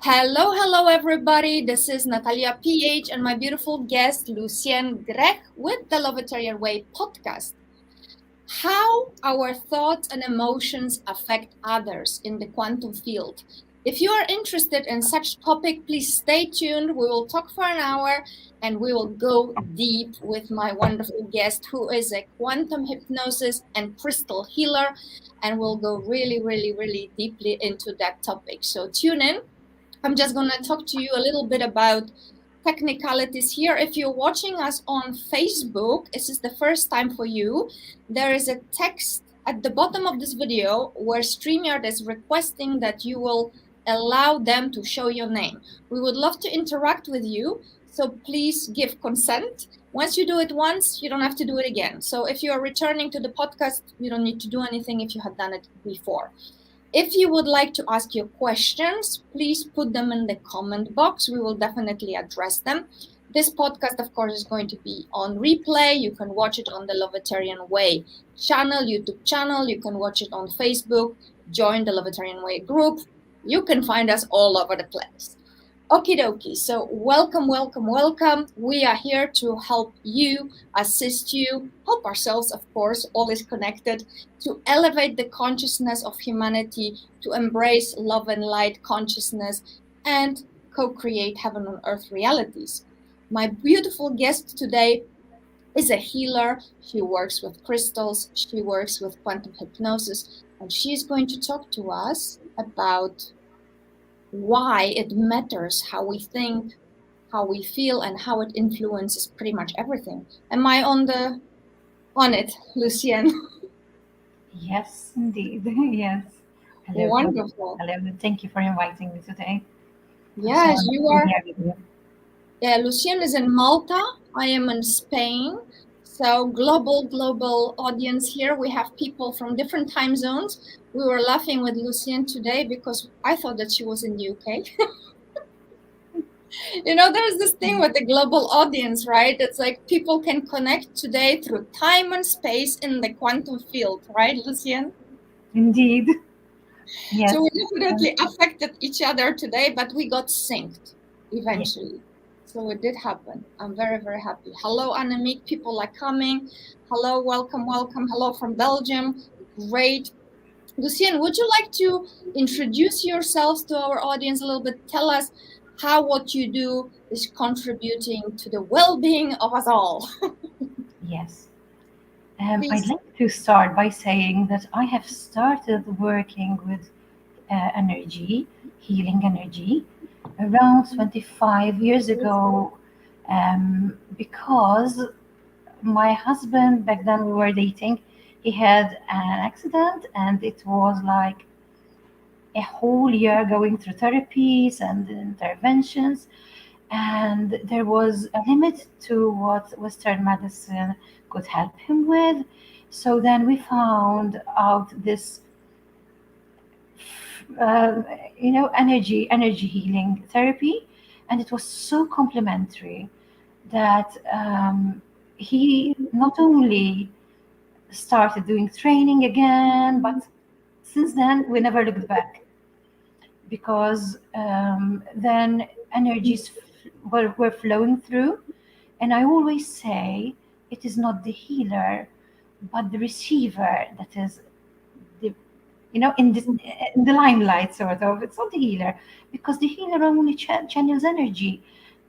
Hello, hello, everybody. This is Natalia PH and my beautiful guest, Lucienne Grech, with the Lovetarian Way podcast. How our thoughts and emotions affect others in the quantum field. If you are interested in such topic, please stay tuned. We will talk for an hour and we will go deep with my wonderful guest, who is a quantum hypnosis and crystal healer, and we'll go really, really, really deeply into that topic. So tune in. I'm just going to talk to you a little bit about technicalities here. If you're watching us on Facebook, this is the first time for you. There is a text at the bottom of this video where StreamYard is requesting that you will allow them to show your name. We would love to interact with you, so please give consent. Once you do it once, you don't have to do it again. So if you are returning to the podcast, you don't need to do anything if you have done it before. If you would like to ask your questions, please put them in the comment box. We will definitely address them. This podcast, of course, is going to be on replay. You can watch it on the Lovetarian Way YouTube channel. You can watch it on Facebook. Join the Lovetarian Way group. You can find us all over the place. Okie dokie. So welcome, welcome, welcome. We are here to help you, assist you, help ourselves, of course, all is connected, to elevate the consciousness of humanity, to embrace love and light consciousness, and co-create heaven on earth realities. My beautiful guest today is a healer. She works with crystals. She works with quantum hypnosis, and she's going to talk to us about why it matters how we think, how we feel, and how it influences pretty much everything. Am I on it, Lucienne? Yes, indeed. Yes. Hello. Wonderful. Hello. Thank you for inviting me today. Yes, So you are. here with you. Yeah, Lucienne is in Malta. I am in Spain. So global audience here. We have people from different time zones. We were laughing with Lucienne today because I thought that she was in the UK. There's this thing with the global audience, right? It's like people can connect today through time and space in the quantum field, right, Lucienne? Indeed. Yes. So we definitely affected each other today, but we got synced eventually. So it did happen. I'm very, very happy. Hello, Annemiek. People are coming. Hello, welcome, welcome. Hello from Belgium. Great. Lucienne, would you like to introduce yourselves to our audience a little bit? Tell us how what you do is contributing to the well-being of us all. Yes. I'd like to start by saying that I have started working with energy, healing energy, around 25 years ago, because my husband, back then we were dating, he had an accident, and it was like a whole year going through therapies and interventions, and there was a limit to what Western medicine could help him with. So then we found out this energy healing therapy, and it was so complementary that he not only started doing training again, but since then we never looked back, because then energies were flowing through. And I always say it is not the healer but the receiver that is in the limelight, sort of. It's not the healer, because the healer only channels energy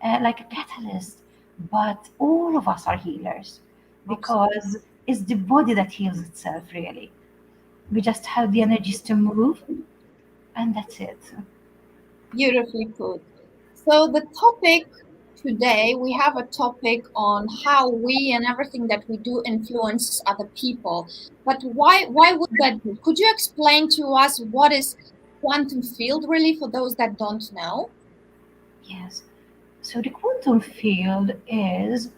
like a catalyst, but all of us are healers, because it's the body that heals itself, really. We just have the energies to move, and that's it. Beautifully put. So the topic today, we have a topic on how we and everything that we do influences other people. But why would that be? Could you explain to us what is quantum field really, for those that don't know? Yes. So the quantum field is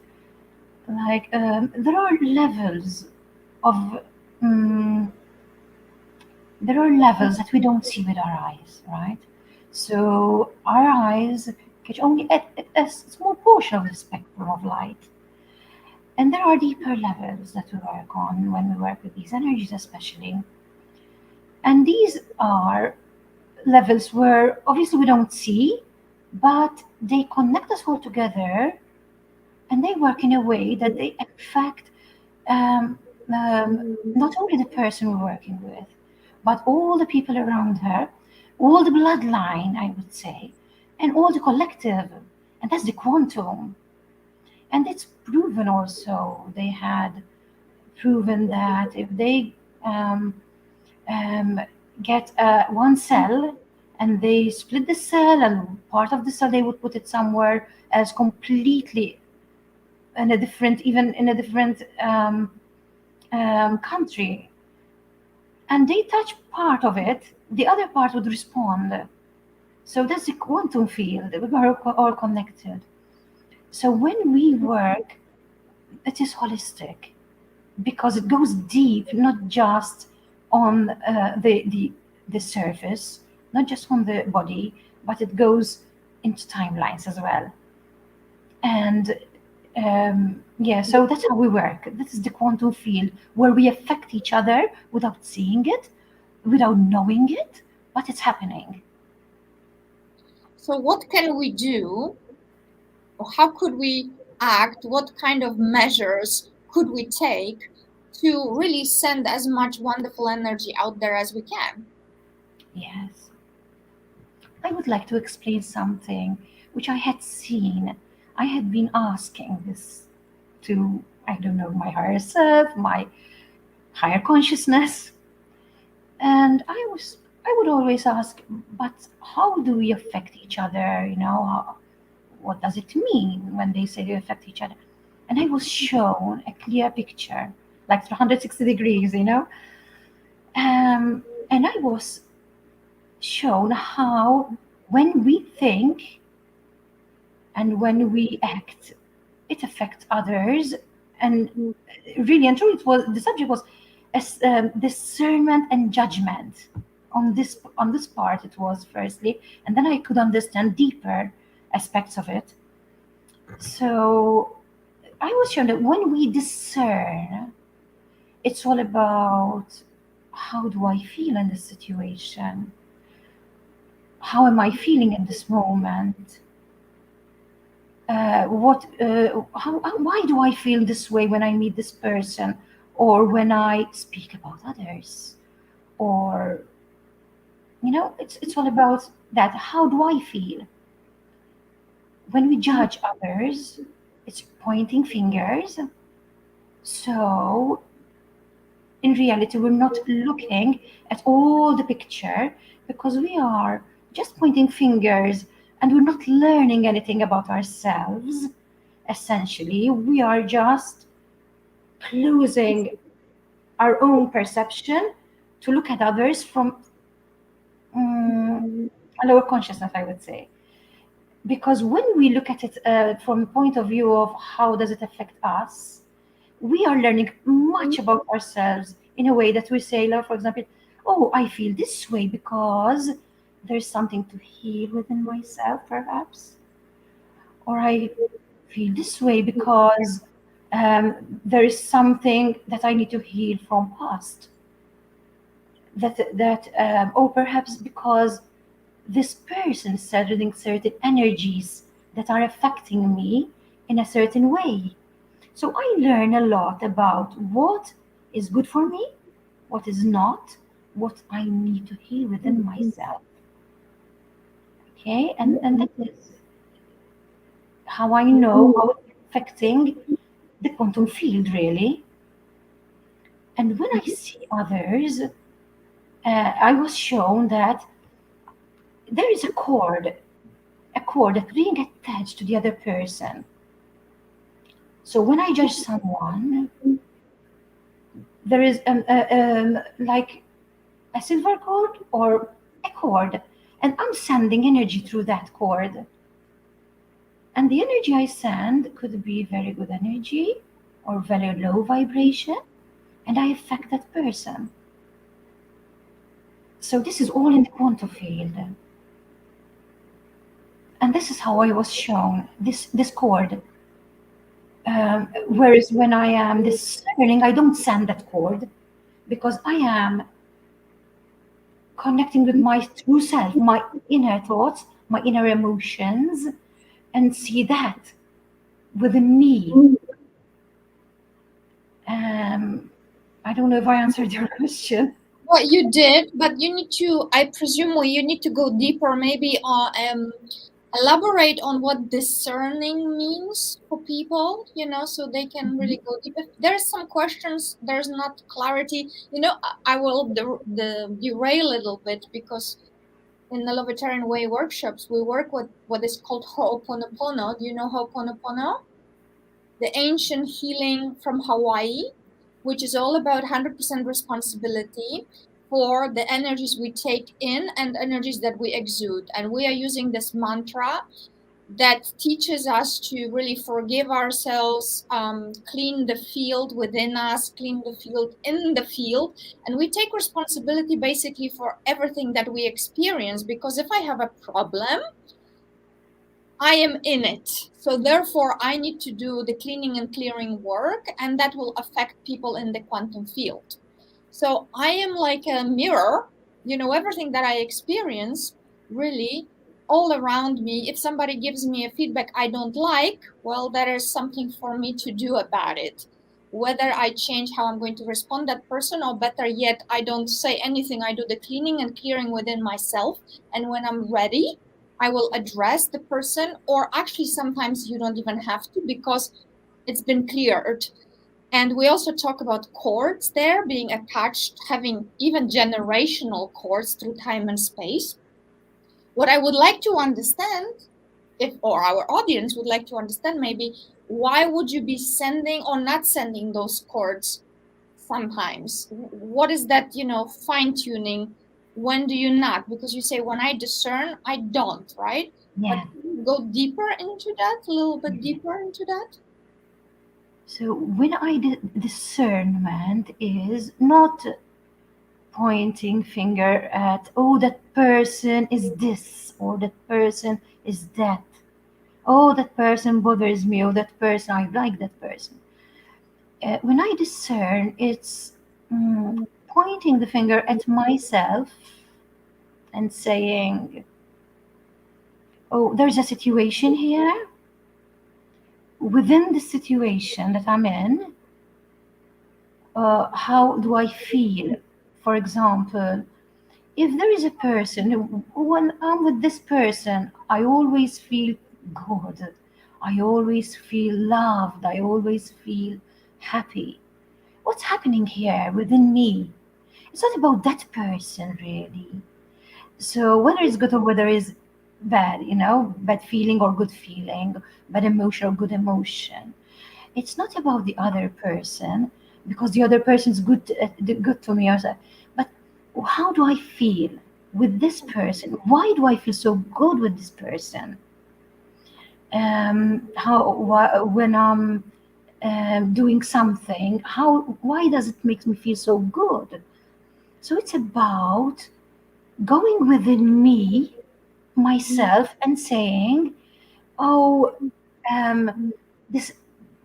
like there are levels of there are levels that we don't see with our eyes, right? So our eyes catch only a small portion of the spectrum of light. And there are deeper levels that we work on when we work with these energies, especially. And these are levels where obviously we don't see, but they connect us all together, and they work in a way that they affect um, not only the person we're working with, but all the people around her, all the bloodline, I would say, and all the collective. And that's the quantum. And it's proven also, they had proven that if they um, um, get one cell and they split the cell, and part of the cell they would put it somewhere else completely in a different, even in a different country, and they touch part of it, the other part would respond. So that's the quantum field. We are all connected. So when we work, it is holistic because it goes deep, not just on the surface, not just on the body, but it goes into timelines as well. And yeah, so that's how we work. This is the quantum field where we affect each other without seeing it, without knowing it, but it's happening. So what can we do, or how could we act? What kind of measures could we take to really send as much wonderful energy out there as we can? Yes. I would like to explain something which I had seen. I had been asking this to, I don't know, my higher self, my higher consciousness. And I would always ask, but how do we affect each other? What does it mean when they say they affect each other? And I was shown a clear picture, like 360 degrees, and I was shown how when we think and when we act, it affects others. And really and truly, it was the subject was discernment and judgment. On this part, it was firstly, and then I could understand deeper aspects of it. So I was shown that when we discern, it's all about how do I feel in this situation? How am I feeling in this moment? Why do I feel this way when I meet this person, or when I speak about others, or it's all about that. How do I feel when we judge others? It's pointing fingers. So in reality, we're not looking at all the picture because we are just pointing fingers, and we're not learning anything about ourselves. Essentially, we are just closing our own perception to look at others from a lower consciousness, I would say. Because when we look at it from the point of view of how does it affect us, we are learning much about ourselves in a way that we say, like, for example, oh, I feel this way because there's something to heal within myself, perhaps. Or I feel this way because there is something that I need to heal from past. Or perhaps because this person is sending certain energies that are affecting me in a certain way. So I learn a lot about what is good for me, what is not, what I need to heal within myself. Okay, and that is how I know how it's affecting the quantum field, really. And when I see others, I was shown that there is a cord that being attached to the other person. So when I judge someone, there is like a silver cord or a cord, and I'm sending energy through that cord. And the energy I send could be very good energy or very low vibration, and I affect that person. So this is all in the quantum field. And this is how I was shown this cord. Whereas when I am discerning, I don't send that cord because I am connecting with my true self, my inner thoughts, my inner emotions, and see that within me. I don't know if I answered your question. Well, you did, but you need to, I presume, you need to go deeper, maybe elaborate on what discerning means for people, so they can really go deep. If there's some questions, there's not clarity, I will derail a little bit, because in the Lovetarian Way workshops, we work with what is called Ho'oponopono. Do you know Ho'oponopono? The ancient healing from Hawaii, which is all about 100% responsibility for the energies we take in and energies that we exude. And we are using this mantra that teaches us to really forgive ourselves, clean the field within us, clean the field in the field. And we take responsibility basically for everything that we experience, because if I have a problem, I am in it. So therefore, I need to do the cleaning and clearing work, and that will affect people in the quantum field. So I am like a mirror, everything that I experience really all around me. If somebody gives me a feedback I don't like, well, there is something for me to do about it. Whether I change how I'm going to respond that person, or better yet, I don't say anything. I do the cleaning and clearing within myself. And when I'm ready, I will address the person, or actually sometimes you don't even have to, because it's been cleared. And we also talk about cords there being attached, having even generational cords through time and space. What I would like to understand, or our audience would like to understand maybe, why would you be sending or not sending those cords sometimes? What is that, fine tuning? When do you not? Because you say, when I discern, I don't, right? Yeah. But go deeper into that, a little bit deeper into that. So when I discernment is not pointing finger at, oh, that person is this, or that person is that. Oh, that person bothers me, or that person, I like that person. When I discern, it's pointing the finger at myself and saying, oh, there's a situation here. Within the situation that I'm in, how do I feel? For example, if there is a person, when I'm with this person, I always feel good. I always feel loved. I always feel happy. What's happening here within me? It's not about that person, really. So whether it's good or whether it's bad, bad feeling or good feeling, bad emotion or good emotion, it's not about the other person, because the other person is good to me, but how do I feel with this person? Why do I feel so good with this person? When I'm doing something, why does it make me feel so good? So it's about going within me, myself, and saying, oh, this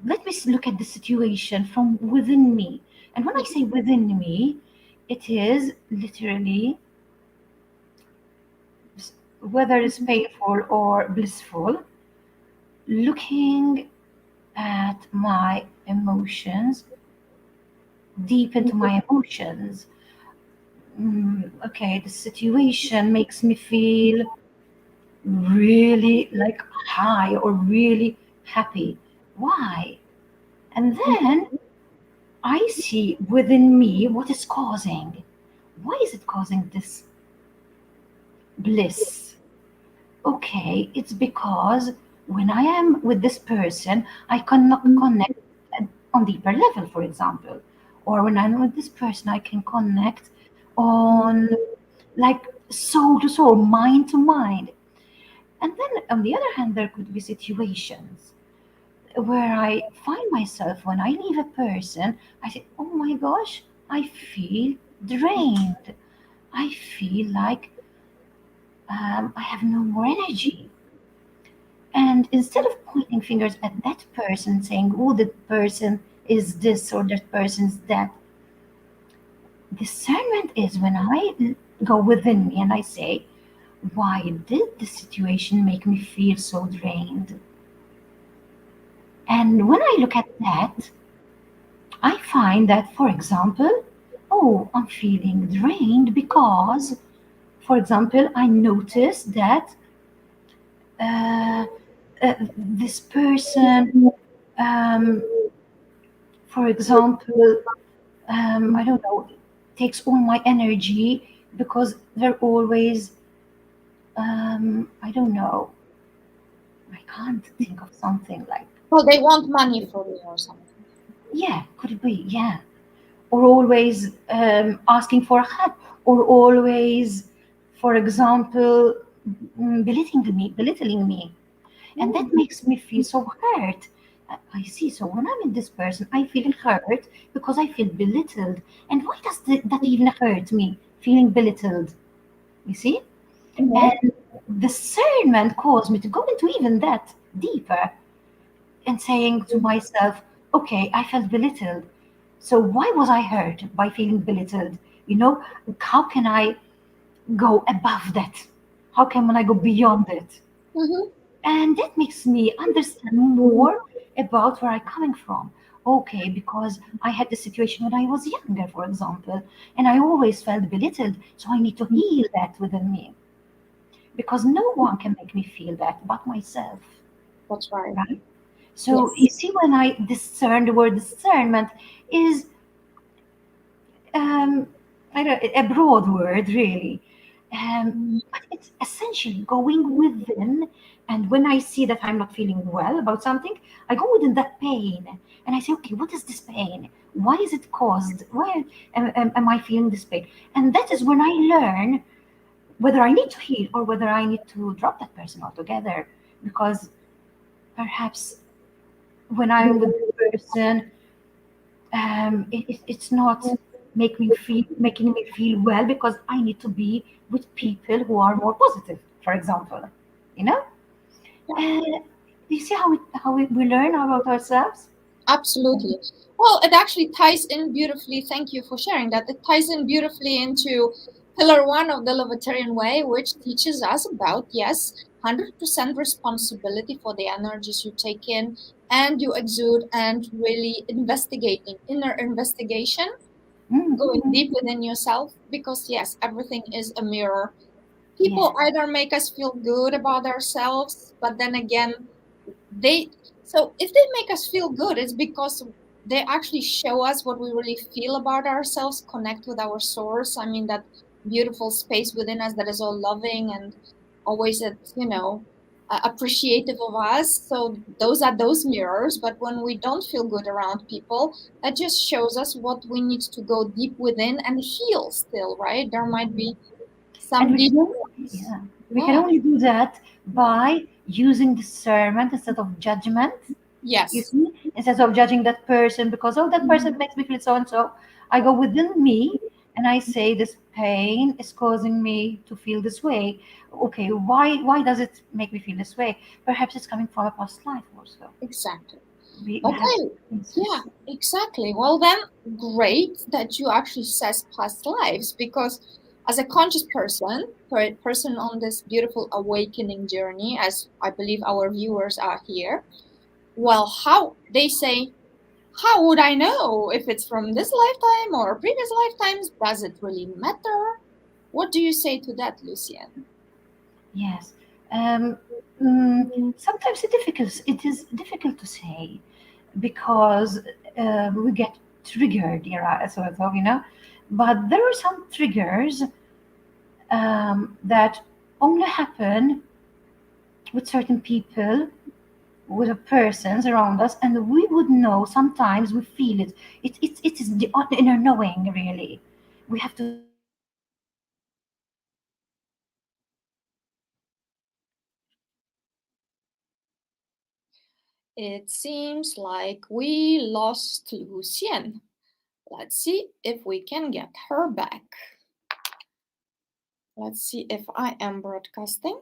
let me look at the situation from within me. And when I say within me, it is literally, whether it's painful or blissful, looking at my emotions, deep into my emotions. Okay, the situation makes me feel really like high or really happy. Why? And then I see within me what is causing. Why is it causing this bliss? Okay, it's because when I am with this person, I cannot connect on deeper level, for example. Or when I'm with this person, I can connect on like soul to soul, mind to mind. And then on the other hand, there could be situations where I find myself, when I leave a person, I say, oh my gosh, I feel drained. I feel like I have no more energy. And instead of pointing fingers at that person, saying, oh, that person is this or that person is that, discernment is when I go within me and I say, why did the situation make me feel so drained? And when I look at that, I find that, for example, oh, I'm feeling drained because, for example, I noticed that uh, this person, um, for example, I don't know, takes all my energy because they're always, I don't know, I can't think of something like, Well, they want money from you or something. yeah, could it be? Yeah. Or always asking for help, or always, for example, belittling me, and that Mm. makes me feel so hurt. I see. So when I'm in this person, I feel hurt because I feel belittled. And why does that even hurt me? Feeling belittled. You see? Mhm. And discernment caused me to go into even that deeper and saying to myself, okay, I felt belittled. So why was I hurt by feeling belittled? You know, how can I go above that? How can I go beyond it? Mhm. And that makes me understand more about where I'm coming from. Okay, because I had the situation when I was younger, for example, and I always felt belittled. So I need to heal that within me because no one can make me feel that but myself, That's right. right? So you Yes. see, when I discern, the word discernment is um, I don't, a broad word, really. But it's essentially going within. And when I see that I'm not feeling well about something, I go within that pain and I say, okay, what is this pain? Why is it caused? Why am I feeling this pain? And that is when I learn whether I need to heal or whether I need to drop that person altogether. Because perhaps when I'm with the person, it's not making me feel well because I need to be with people who are more positive, for example. You know, Yeah. uh, you see how we learn about ourselves. Absolutely. Well, it actually ties in beautifully. Thank you for sharing that. It ties in beautifully into pillar one of the Lovetarian Way, which teaches us about, yes, 100% responsibility for the energies you take in and you exude, and really investigating, inner investigation, going Mm-hmm. deep within yourself. Because, yes, everything is a mirror. People Yes, either make us feel good about ourselves, but then again, they so if they make us feel good, it's because they actually show us what we really feel about ourselves, connect with our source. I mean, that beautiful space within us that is all loving and always at, appreciative of us. So those are those mirrors. But when we don't feel good around people, that just shows us what we need to go deep within and heal still, right? There might be and some we deep can only, wounds. yeah, we can Yeah. only do that by using discernment instead of judgment. You Yes. see, instead of judging that person because, oh, that person makes me feel so and so, I go within me and I say, this pain is causing me to feel this way. Okay, why does it make me feel this way? Perhaps it's coming from a past life also. Exactly. We have Okay, yeah, experiences. exactly. Well, then, great that you actually says past lives, because as a conscious person, for a person on this beautiful awakening journey, as I believe our viewers are here, well, how they say, how would I know if it's from this lifetime or previous lifetimes? Does it really matter? What do you say to that, Lucienne? Yes. Um, Sometimes it is difficult to say because we get triggered, yeah, sort of, but there are some triggers that only happen with certain people, with the persons around us, and we would know. Sometimes we feel it. It is the inner knowing, really. We have to discern it. It seems like we lost Lucienne. Let's see if we can get her back. Let's see if I am broadcasting.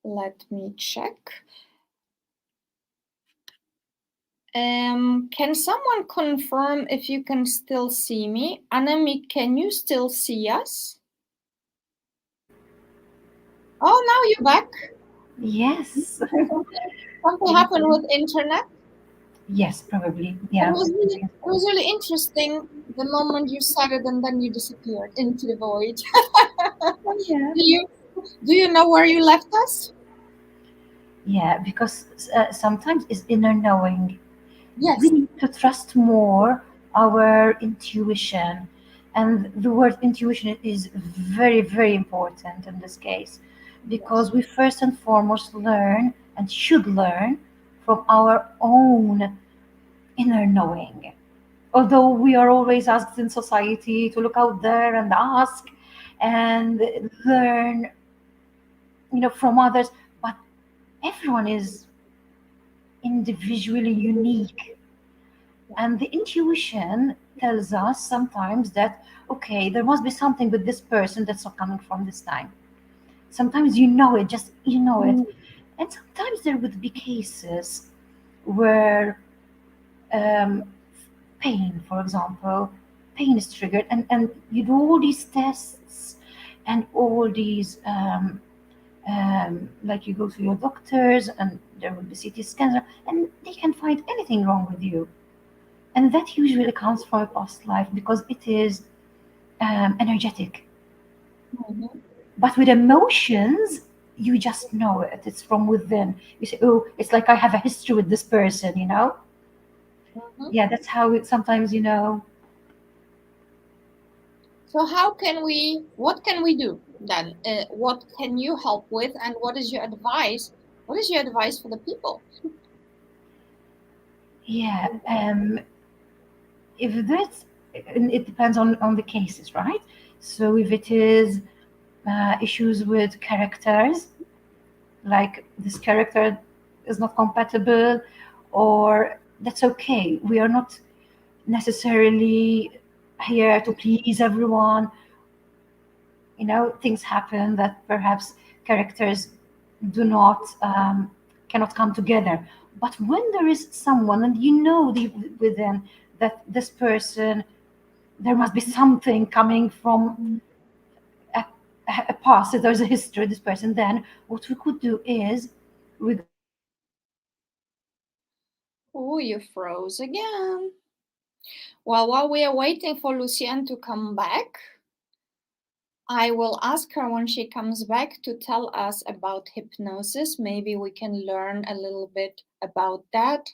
Let me check. Can someone confirm if you can still see me? Anami, can you still see us? Oh, now you're back. Yes. Something happened with internet. Yes, probably. Yeah. It was really interesting the moment you said it and then you disappeared into the void. Yeah. Do you know where you left us? Yeah, because sometimes it's inner knowing. Yes. We need to trust more our intuition. And the word intuition is very, very important in this case because we first and foremost learn and should learn from our own inner knowing. Although we are always asked in society to look out there and ask and learn, from others, but everyone is individually unique. And the intuition tells us sometimes that, okay, there must be something with this person that's not coming from this time. Sometimes you know it, just you know it. And sometimes there would be cases where um, pain, for example, pain is triggered, and you do all these tests and all these, like you go to your doctors and there will be CT scans, and they can find anything wrong with you. And that usually comes from a past life because it is energetic. Mhm. But with emotions, you just know it. It's from within. You say, "Oh, it's like I have a history with this person." Mhm. Yeah, that's how it sometimes. So what can we do then? What can you help with and what is your advice? What is your advice for the people? Yeah, if that's, and it depends on the cases, right? So if it is issues with characters, like this character is not compatible, or that's okay. We are not necessarily here to please everyone. Things happen that perhaps characters do not cannot come together. But when there is someone, and deep within that this person, there must be something coming from a, a past. If there's a history of this person, then what we could do is we Oh, you froze again. Well, while we are waiting for Lucienne to come back, I will ask her when she comes back to tell us about hypnosis. Maybe we can learn a little bit about that.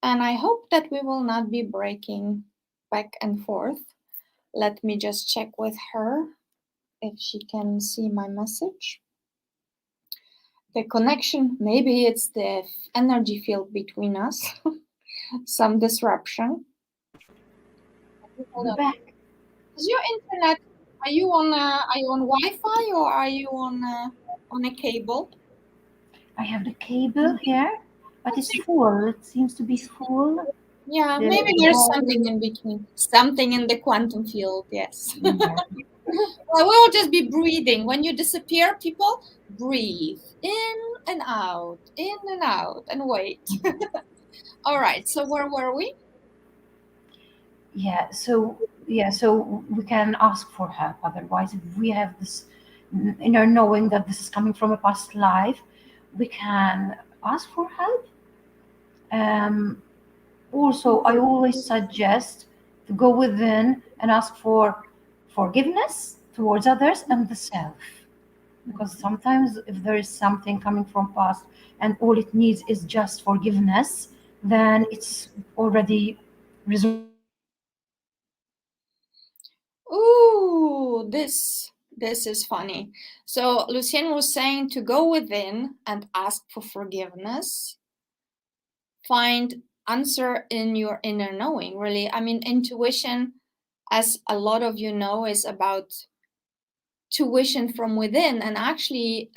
And I hope that we will not be breaking back and forth. Let me just check with her if she can see my message. The connection, maybe it's the energy field between us, some disruption. Hold be on. back. Is your internet? Are you on Wi-Fi or are you on a cable? I have the cable here, but it's full. It seems to be full. Yeah, The maybe there's volume. something in between. Something in the quantum field, yes. Yeah. Well, we'll just be breathing. When you disappear, people breathe in and out, and wait. All right. So where were we? So we can ask for help. Otherwise, if we have this inner knowing that this is coming from a past life, we can ask for help. Um, Also, I always suggest to go within and ask for forgiveness towards others and the self. Because sometimes if there is something coming from past and all it needs is just forgiveness, then it's already resolved. Ooh, this is funny. So Lucienne was saying to go within and ask for forgiveness. Find answer in your inner knowing, really. I mean, intuition, as a lot of you know, is about tuition from within. And actually,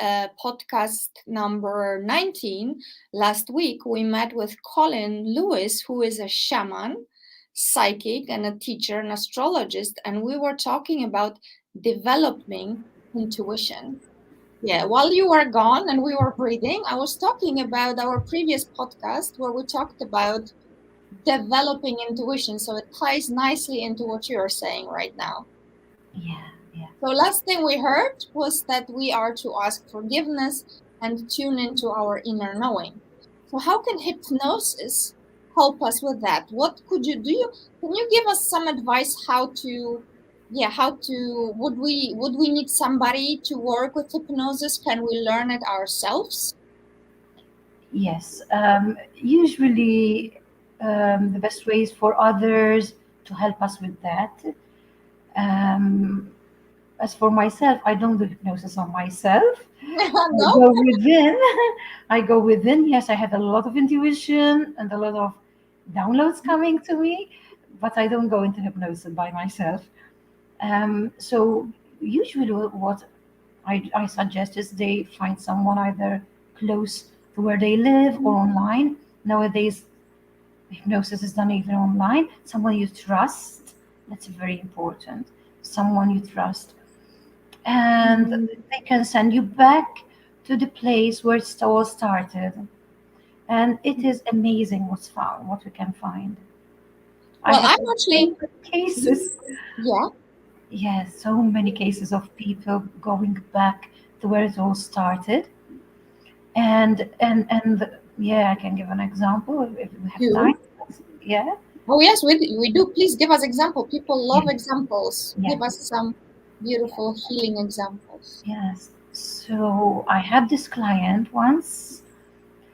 podcast number 19, last week, we met with Colin Lewis, who is a shaman, psychic, and a teacher, an astrologist. And we were talking about developing intuition. Yeah, while you were gone and we were breathing, I was talking about our previous podcast where we talked about developing intuition. So it ties nicely into what you're saying right now. Yeah, yeah. So last thing we heard was that we are to ask forgiveness and tune into our inner knowing. So how can hypnosis help us with that? What could you do? Can you give us some advice how to, yeah, how to, would we need somebody to work with hypnosis? Can we learn it ourselves? Yes. Usually, the best ways for others to help us with that. Um, as for myself, I don't do hypnosis on myself. I No? go within. I go within. Yes, I have a lot of intuition and a lot of downloads coming to me, but I don't go into hypnosis by myself. So usually, what I suggest is they find someone either close to where they live or online. Nowadays, hypnosis is done even online. Someone you trust. That's very important. Someone you trust, and they can send you back to the place where it all started. And it is amazing what we can find. I Well, have I'm actually, cases. yeah. Yes, so many cases of people going back to where it all started. And yeah, I can give an example if we have time. Do. Yeah, Oh, yes, we do. Please give us example. People love yes, examples. Give yes, us some beautiful healing examples. yes. So I have this client once.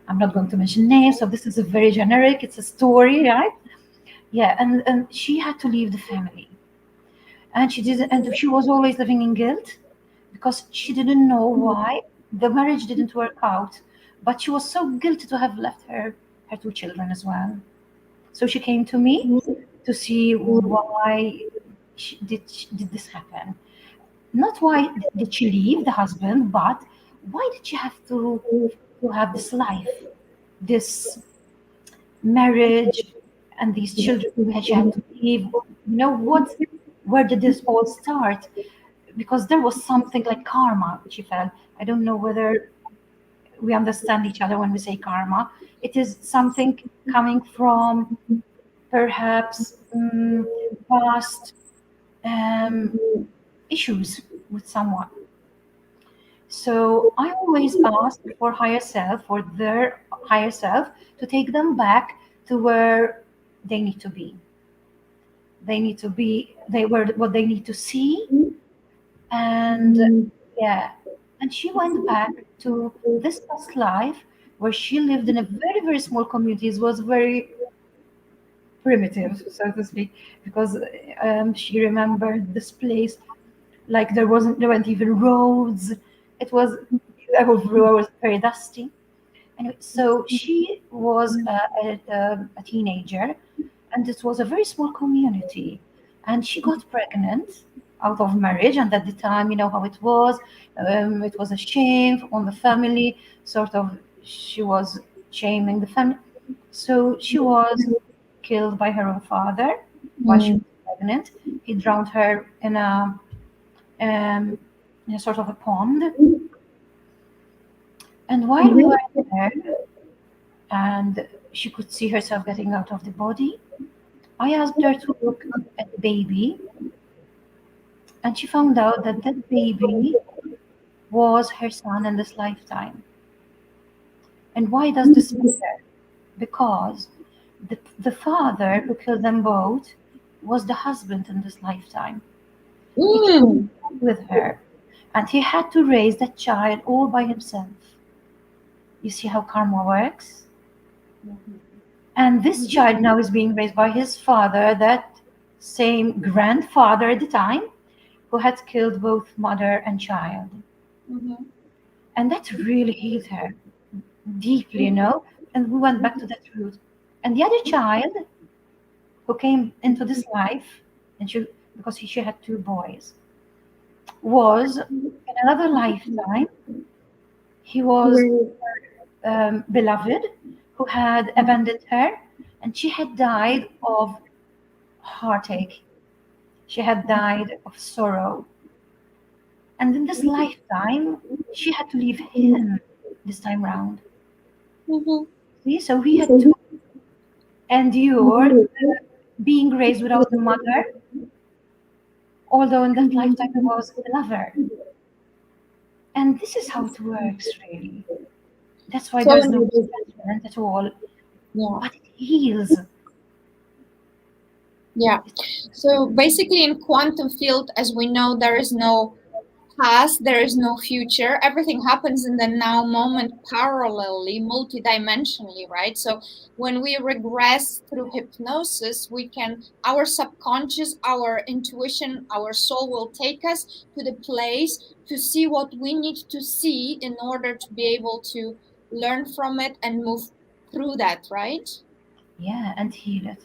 I'm not going to mention names, so this is a very generic. It's a story, right? Yeah, and she had to leave the family, and she didn't, and she was always living in guilt because she didn't know why the marriage didn't work out, but she was so guilty to have left her two children as well. So she came to me to see why did this happen. Not why did she leave the husband, but why did she have to have this life, this marriage, and these children that she had to leave. Where did this all start? Because there was something like karma she felt. I don't know whether we understand each other when we say karma. It is something coming from perhaps past um, issues with someone. So I always ask for higher self, for their higher self, to take them back to where they need to be. They need to be, they were what they need to see. And yeah, and she went back to this past life where she lived in a very, very small community. It was very primitive, so to speak, because she remembered this place like there weren't even roads. It was everywhere was very dusty. Anyway, so she was a teenager, and it was a very small community. And she got pregnant out of marriage, and at the time, you know how it was a shame on the family, sort of, she was shaming the family. So she was killed by her own father while she Mm. was pregnant. He drowned her um, in a sort of a pond. And while we were there, and she could see herself getting out of the body, I asked her to look at the baby, and she found out that that baby was her son in this lifetime. And why does this matter? Because the father who killed them both was the husband in this lifetime. He came Mm. with her, and he had to raise that child all by himself. You see how karma works? And this child now is being raised by his father, that same grandfather at the time, who had killed both mother and child. Mhm. And that really healed her deeply, you know. And we went back to that root. And the other child who came into this life, and she had two boys, was in another lifetime, he was beloved who had abandoned her, and she had died of heartache. She had died of sorrow. And in this lifetime, she had to leave him this time round. Mhm. See, so he had two. endured being raised without a mother, although in that lifetime he was a lover. And this is how it works, really. That's why So there's no judgment at all, yeah, but it heals. yeah. So basically, in quantum field, as we know, there is no past, there is no future. Everything happens in the now moment parallelly, multidimensionally, right? So when we regress through hypnosis, we can, our subconscious, our intuition, our soul will take us to the place to see what we need to see in order to be able to learn from it and move through that, right? Yeah, and heal it.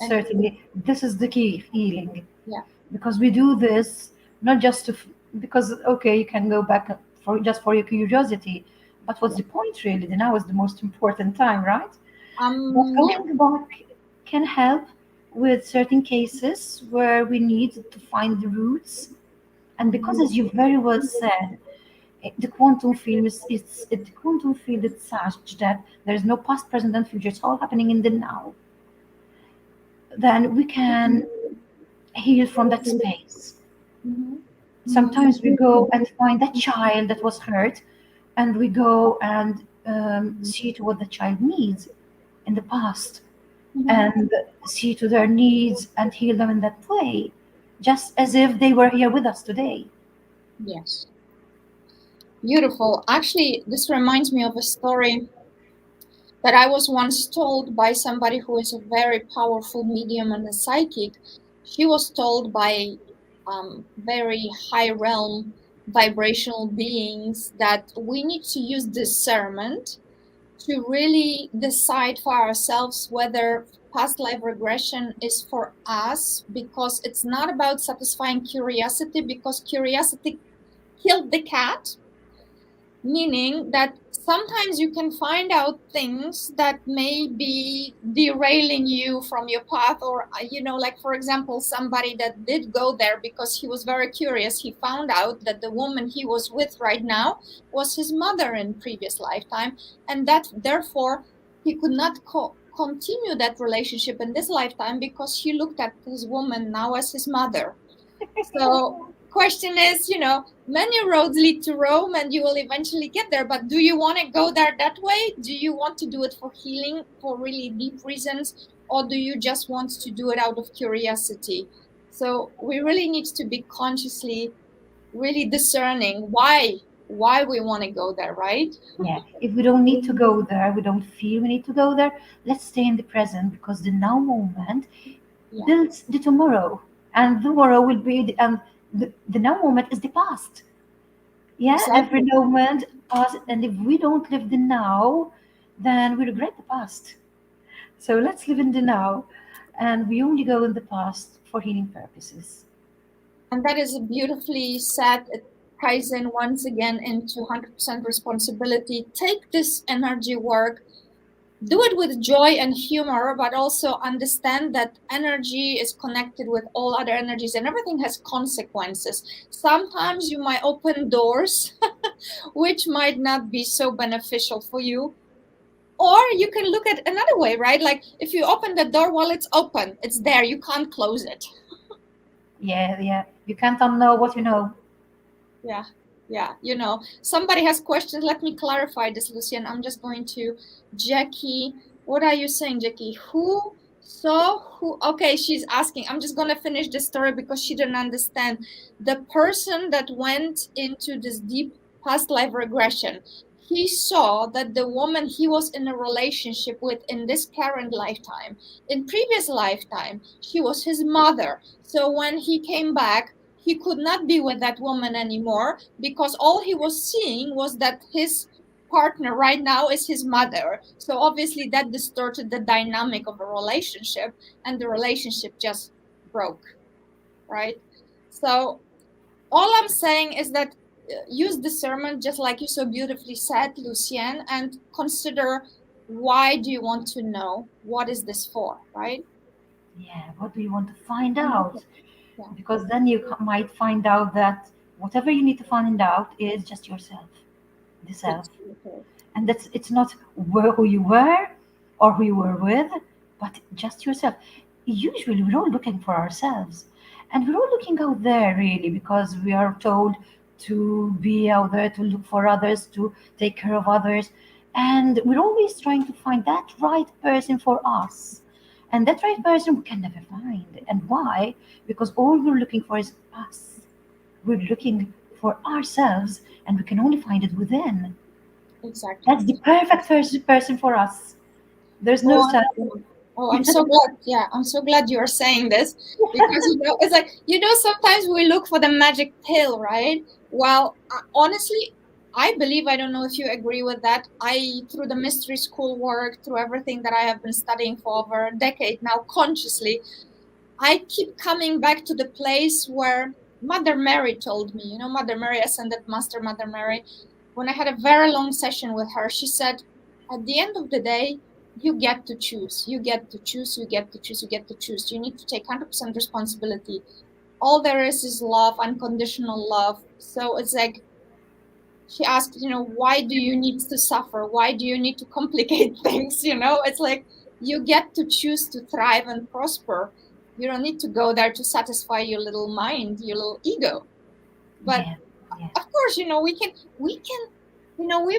And Certainly, this is the key of healing, yeah, because we do this not just to, because okay, you can go back for just for your curiosity, but what's the point really? The now is the most important time, right? But yeah. going back can help with certain cases where we need to find the roots. And because, as you very well said, the quantum field the quantum field is such that there is no past, present, and future. It's all happening in the now. Then we can heal from that space. Mhm. Sometimes we go and find that child that was hurt, and we go and see to what the child needs in the past, Mhm. and see to their needs and heal them in that way, just as if they were here with us today. Yes. Beautiful. Actually, this reminds me of a story that I was once told by somebody who is a very powerful medium and a psychic. She was told by very high realm vibrational beings that we need to use discernment to really decide for ourselves whether past life regression is for us, because it's not about satisfying curiosity, because curiosity killed the cat, meaning that sometimes you can find out things that may be derailing you from your path, or like for example, somebody that did go there because he was very curious. He found out that the woman he was with right now was his mother in previous lifetime, and that therefore he could not continue that relationship in this lifetime because he looked at his woman now as his mother. So question is, many roads lead to Rome and you will eventually get there, but do you want to go there that way? Do you want to do it for healing, for really deep reasons, or do you just want to do it out of curiosity? So we really need to be consciously really discerning why we want to go there, right? Yeah, if we don't need to go there, we don't feel we need to go there, let's stay in the present, because the now moment Yeah, builds the tomorrow, and tomorrow will be the now moment is the past. Yeah, every exactly. moment past, and if we don't live the now, then we regret the past. So let's live in the now, and we only go in the past for healing purposes. And that is beautifully said. It ties in once again into 100% responsibility. Take this energy work, do it with joy and humor, but also understand that energy is connected with all other energies and everything has consequences. Sometimes you might open doors which might not be so beneficial for you. Or you can look at another way, right? Like if you open the door while it's open, it's there, you can't close it. Yeah, yeah. You can't unknow what you know. Yeah, yeah. Somebody has questions. Let me clarify this, Lucian. I'm just going to Jackie. What are you saying, Jackie? Who saw who? Okay, she's asking. I'm just gonna finish the story because she didn't understand. The person that went into this deep past life regression, he saw that the woman he was in a relationship with in this current lifetime, in previous lifetime, she was his mother. So when he came back, he could not be with that woman anymore because all he was seeing was that his partner right now is his mother. So obviously that distorted the dynamic of a relationship and the relationship just broke, right? So all I'm saying is that use discernment, just like you so beautifully said, Lucienne, and consider, why do you want to know? What is this for, right? Yeah, what do you want to find And that's it. out? Yeah. Because then you might find out that whatever you need to find out is just yourself, the self. It's okay. And that's it's not who you were or who you were with, but just yourself. Usually we're all looking for ourselves, and we're all looking out there really because we are told to be out there, to look for others, to take care of others, and we're always trying to find that right person for us. And that right person we can never find. And why? Because all we're looking for is us. We're looking for ourselves, and we can only find it within. Exactly. That's the perfect first person for us. There's no Oh, such. I'm so glad. Yeah, I'm so glad you're saying this because it's like sometimes we look for the magic pill, right? Well, honestly, I believe, I don't know if you agree with that. Through the mystery school work, through everything that I have been studying for over a decade now, consciously, I keep coming back to the place where Mother Mary told me. Mother Mary, Ascended Master Mother Mary. When I had a very long session with her, she said, at the end of the day, you get to choose. You get to choose. You get to choose. You get to choose. You need to take 100% responsibility. All there is love, unconditional love. So it's like, she asked, why do you need to suffer? Why do you need to complicate things? It's like, you get to choose to thrive and prosper. You don't need to go there to satisfy your little mind, your little ego. But Yeah, yeah. of course, we've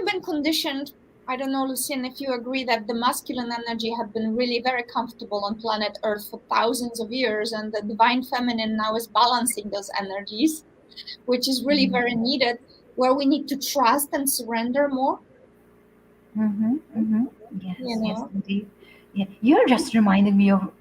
been conditioned. I don't know, Lucienne, if you agree that the masculine energy had been really very comfortable on planet Earth for thousands of years, and the divine feminine now is balancing those energies, which is really very needed, where we need to trust and surrender more. Mm-hmm, mm-hmm. You Yes, yes, know, indeed. Yeah, you're just reminding me of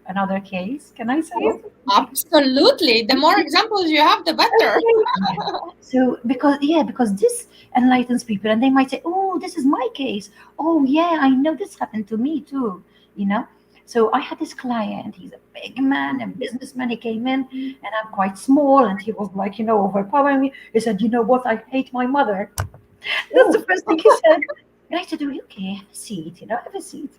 another case. Can I say it? absolutely. The more examples you have, the better. Yeah. So because this enlightens people, and they might say, "Oh, this is my case. Oh, yeah, I know this happened to me too." You know. So I had this client. He's a big man, a businessman. He came in, and I'm quite small, and he was like, overpowering me. He said, "You know what? I hate my mother." That's the first thing he said. And I said, "Oh, okay, have a seat, have a seat."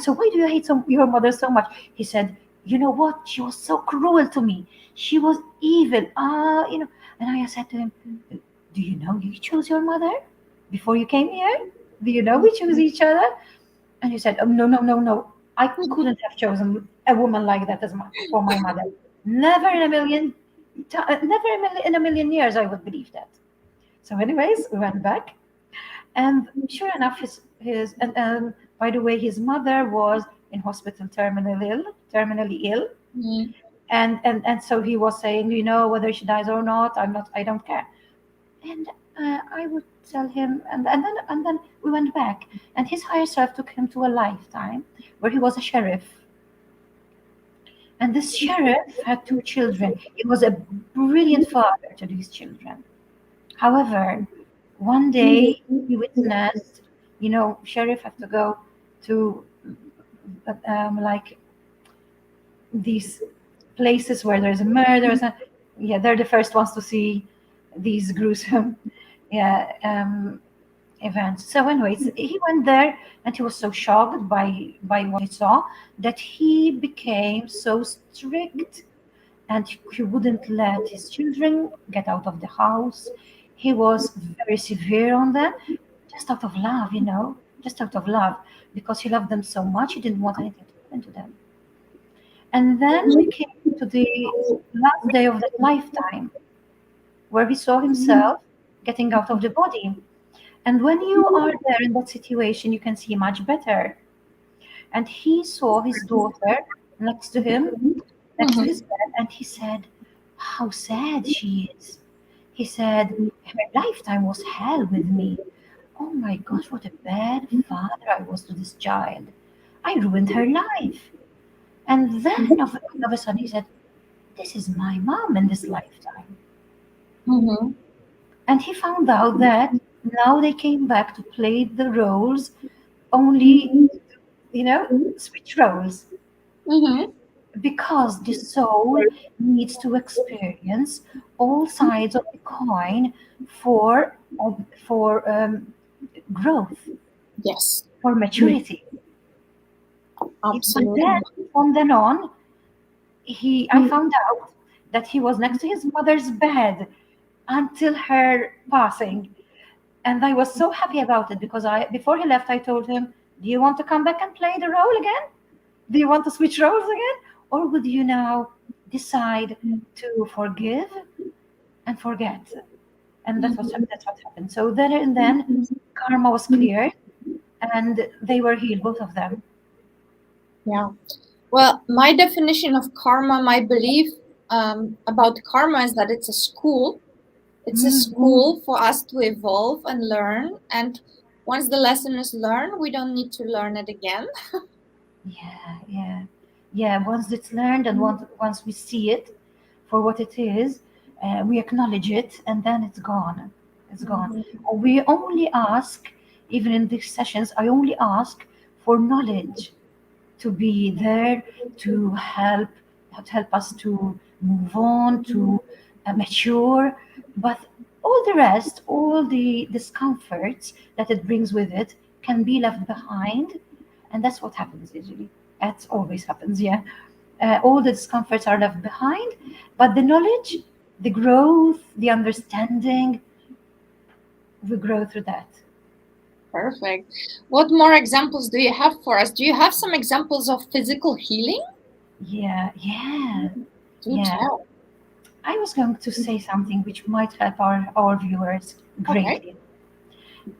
So why do you hate your mother so much? He said, "You know what? She was so cruel to me. She was evil. And I said to him, "Do you know you chose your mother before you came here? Do you know we chose each other?" And he said, "Oh, no, no, no, no. I couldn't have chosen a woman like that for my mother. Never in a million, never in a million years I would believe that." So, anyways, we went back, and sure enough, his and by the way, his mother was in hospital, terminally ill, Mm. and so he was saying, whether she dies or not, I don't care. And I would tell him, and then we went back, and his higher self took him to a lifetime where he was a sheriff, and this sheriff had two children. He was a brilliant father to these children. However, one day he witnessed, sheriff have to go to like these places where there's murders. Yeah, they're the first ones to see these gruesome, yeah, events. So, anyways, he went there, and he was so shocked by what he saw that he became so strict, and he wouldn't let his children get out of the house. He was very severe on them, just out of love, just out of love, because he loved them so much. He didn't want anything to happen to them. And then we came to the last day of that lifetime, where he saw himself getting out of the body. And when you are there in that situation, you can see much better. And he saw his daughter next to him, next to his bed, and he said, "How sad she is." He said, "Her lifetime was hell with me. Oh my gosh, what a bad father I was to this child. I ruined her life." And then all of a sudden he said, "This is my mom in this lifetime." Mm-hmm. And he found out that now they came back to play the roles, only, switch roles, Mm-hmm. because the soul needs to experience all sides of the coin for growth, Yes, for maturity. But absolutely. then from then on, I found out that he was next to his mother's bed until her passing. And I was so happy about it because before he left, I told him, "Do you want to come back and play the role again?" Do you want to switch roles again? Or would you now decide to forgive and forget? And that's what happened. So then and then karma was cleared and they were healed, both of them. Yeah. Well, my definition of karma, my belief about karma is that it's a school. It's a school for us to evolve and learn. And once the lesson is learned, we don't need to learn it again. Yeah. Once it's learned and once we see it for what it is, we acknowledge it, and then it's gone. It's gone. We only ask, even in these sessions, I only ask for knowledge to be there to help us to move on, to mature. But all the rest, all the discomforts that it brings with it, can be left behind, and that's what happens usually. That always happens, yeah. All the discomforts are left behind, but the knowledge, the growth, the understanding, we grow through that. Perfect. What more examples do you have for us? Do you have some examples of physical healing? Yeah. Do tell. I was going to say something which might help our viewers greatly.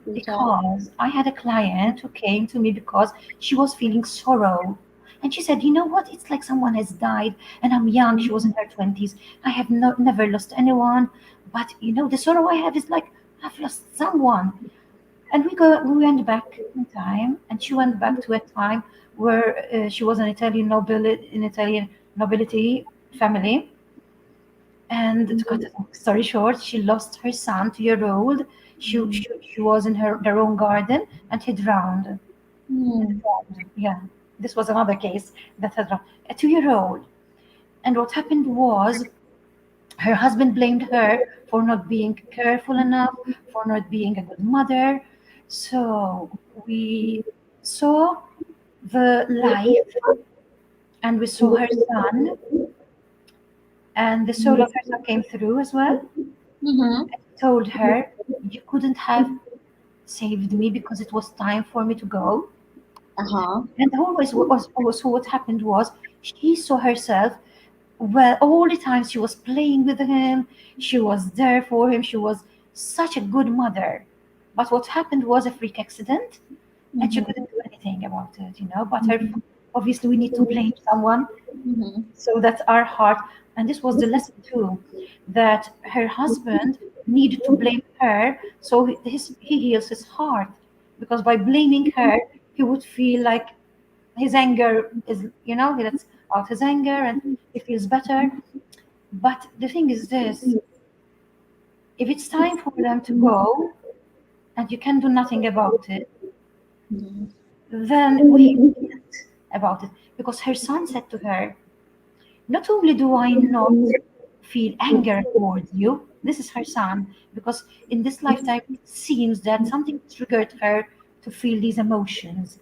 Do tell. Because I had a client who came to me because she was feeling sorrow. And she said, you know what? It's like someone has died and I'm young. She was in her 20s. I have never lost anyone. But, the sorrow I have is like I've lost someone. And we went back in time, and she went back to a time where she was an Italian nobility family. And to cut a long story short, she lost her son, 2-year-old. She was in their own garden, and he drowned. Yeah, this was another case that had drowned. A 2-year-old. And what happened was her husband blamed her for not being careful enough, for not being a good mother. So we saw the life, and we saw her son, and the soul of her son came through as well. And told her, you couldn't have saved me because it was time for me to go. And always also what happened was she saw herself, well, all the times she was playing with him, she was there for him, she was such a good mother. But what happened was a freak accident, and she couldn't do anything about it, But obviously, we need to blame someone. So that's our heart. And this was the lesson too, that her husband needed to blame her, so he heals his heart, because by blaming her, he would feel like his anger is, he lets out his anger and he feels better. But the thing is this: if it's time for them to go and you can do nothing about it, then we can't about it, because her son said to her, not only do I not feel anger towards you, this is her son, because in this lifetime it seems that something triggered her to feel these emotions.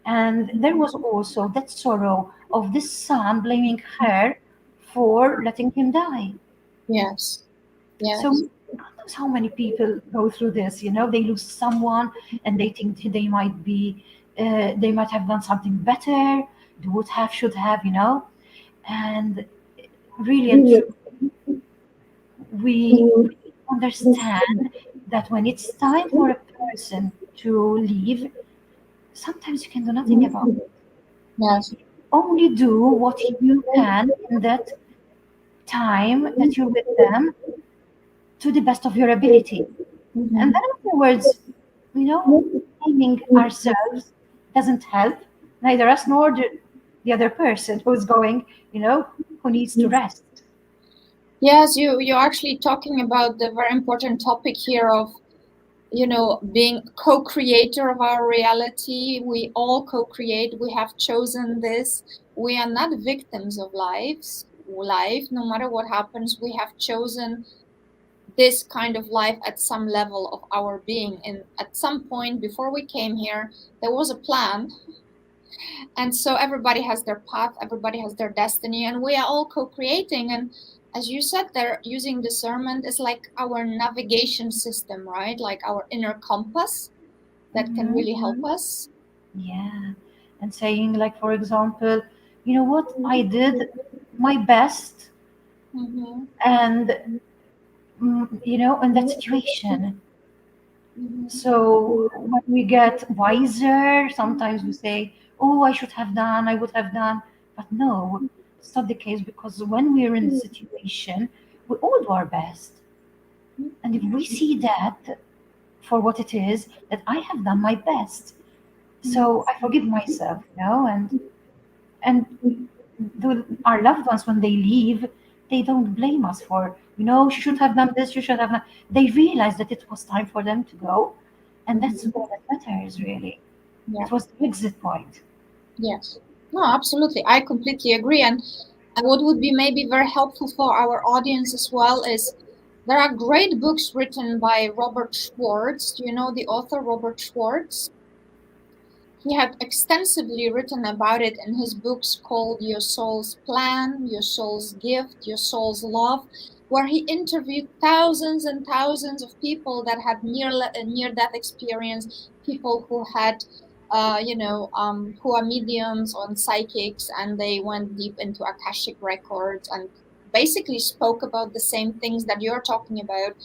And there was also that sorrow of this son blaming her for letting him die. Yes. So God knows how many people go through this. They lose someone and they think they might have done something better. They would have, should have, and really and truly, we understand that when it's time for a person to leave, sometimes you can do nothing about it. Yes. Only do what you can in that time that you're with them to the best of your ability. And then afterwards, blaming ourselves doesn't help, neither us nor the other person who's going, who needs to rest. Yes, you're actually talking about the very important topic here of, being co-creator of our reality. We all co-create. We have chosen this. We are not victims of life. No matter what happens, we have chosen this kind of life at some level of our being. And at some point before we came here, there was a plan. And so everybody has their path, everybody has their destiny, and we are all co-creating. And as you said, they're using discernment is like our navigation system, right? Like our inner compass that can really help us. Yeah. and saying, like, for example, you know what, I did my best, Mm-hmm. and in that situation. Mm-hmm. So when we get wiser, sometimes we say, oh, I should have done, I would have done. But no, it's not the case, because when we're in the situation, we all do our best. And if we see that for what it is, that I have done my best, so I forgive myself, and our loved ones, when they leave, they don't blame us for, you should have done this, you should have done. They realize that it was time for them to go, and that's all that matters, really. Yeah. It was the exit point. Yes. No, absolutely. I completely agree. And what would be maybe very helpful for our audience as well is there are great books written by Robert Schwartz. Do you know the author Robert Schwartz? He had extensively written about it in his books called Your Soul's Plan, Your Soul's Gift, Your Soul's Love, where he interviewed thousands and thousands of people that had near death experience, people who had, who are mediums or psychics, and they went deep into Akashic records and basically spoke about the same things that you're talking about,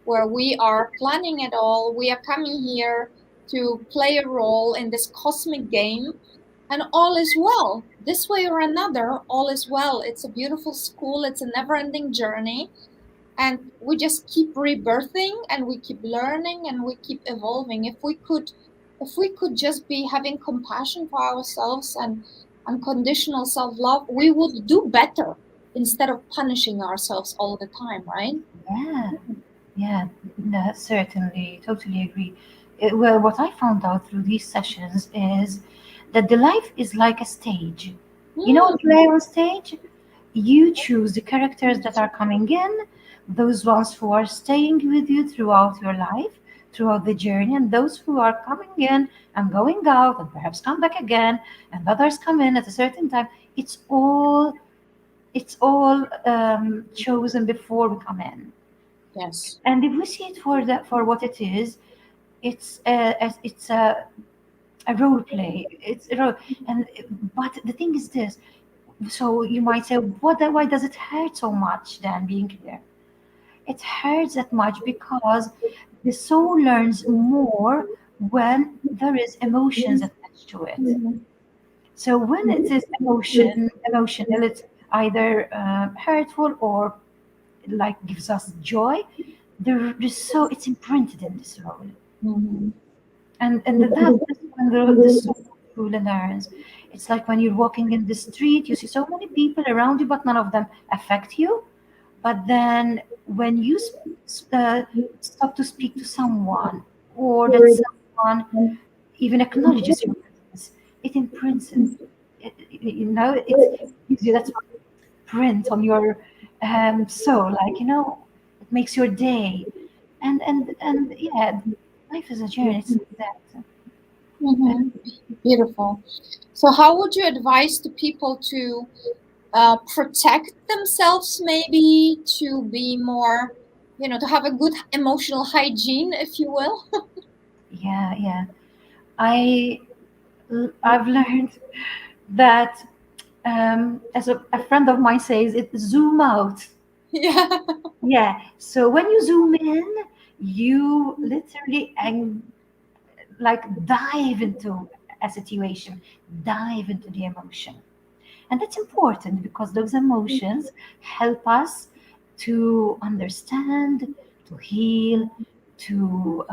where we are planning it all, we are coming here to play a role in this cosmic game, and all is well. This way or another, all is well. It's a beautiful school, it's a never ending journey, and we just keep rebirthing and we keep learning and we keep evolving. If we could just be having compassion for ourselves and unconditional self-love, we would do better instead of punishing ourselves all the time, right? Yeah, yeah, no, certainly, totally agree. Well, what I found out through these sessions is that the life is like a stage. A Mm, play on stage, you choose the characters that are coming in, those ones who are staying with you throughout your life, throughout the journey, and those who are coming in and going out and perhaps come back again, and others come in at a certain time. It's all chosen before we come in. yes. And if we see it for what it is, it's a role play. It's a role, and but the thing is this. So you might say, why does it hurt so much then being here? It hurts that much because the soul learns more when there is emotions attached to it. Mhm. So when it is emotional, it's either hurtful or like gives us joy. It's imprinted in the soul, Mhm. that's when the soul truly learns. It's like when you're walking in the street, you see so many people around you, but none of them affect you. But then when you stop to speak to someone, or that someone even acknowledges your presence, it imprints it. It gives you that print on your soul, like it makes your day. And yeah, life is a journey. It's like that. Mhm. Beautiful. So, how would you advise the people to protect themselves, maybe to be more, to have a good emotional hygiene, if you will? Yeah, yeah. I I've learned that, as a friend of mine says, it zoom out. Yeah. Yeah. So when you zoom in, you literally like dive into a situation, dive into the emotion. And that's important because those emotions help us to understand, to heal, to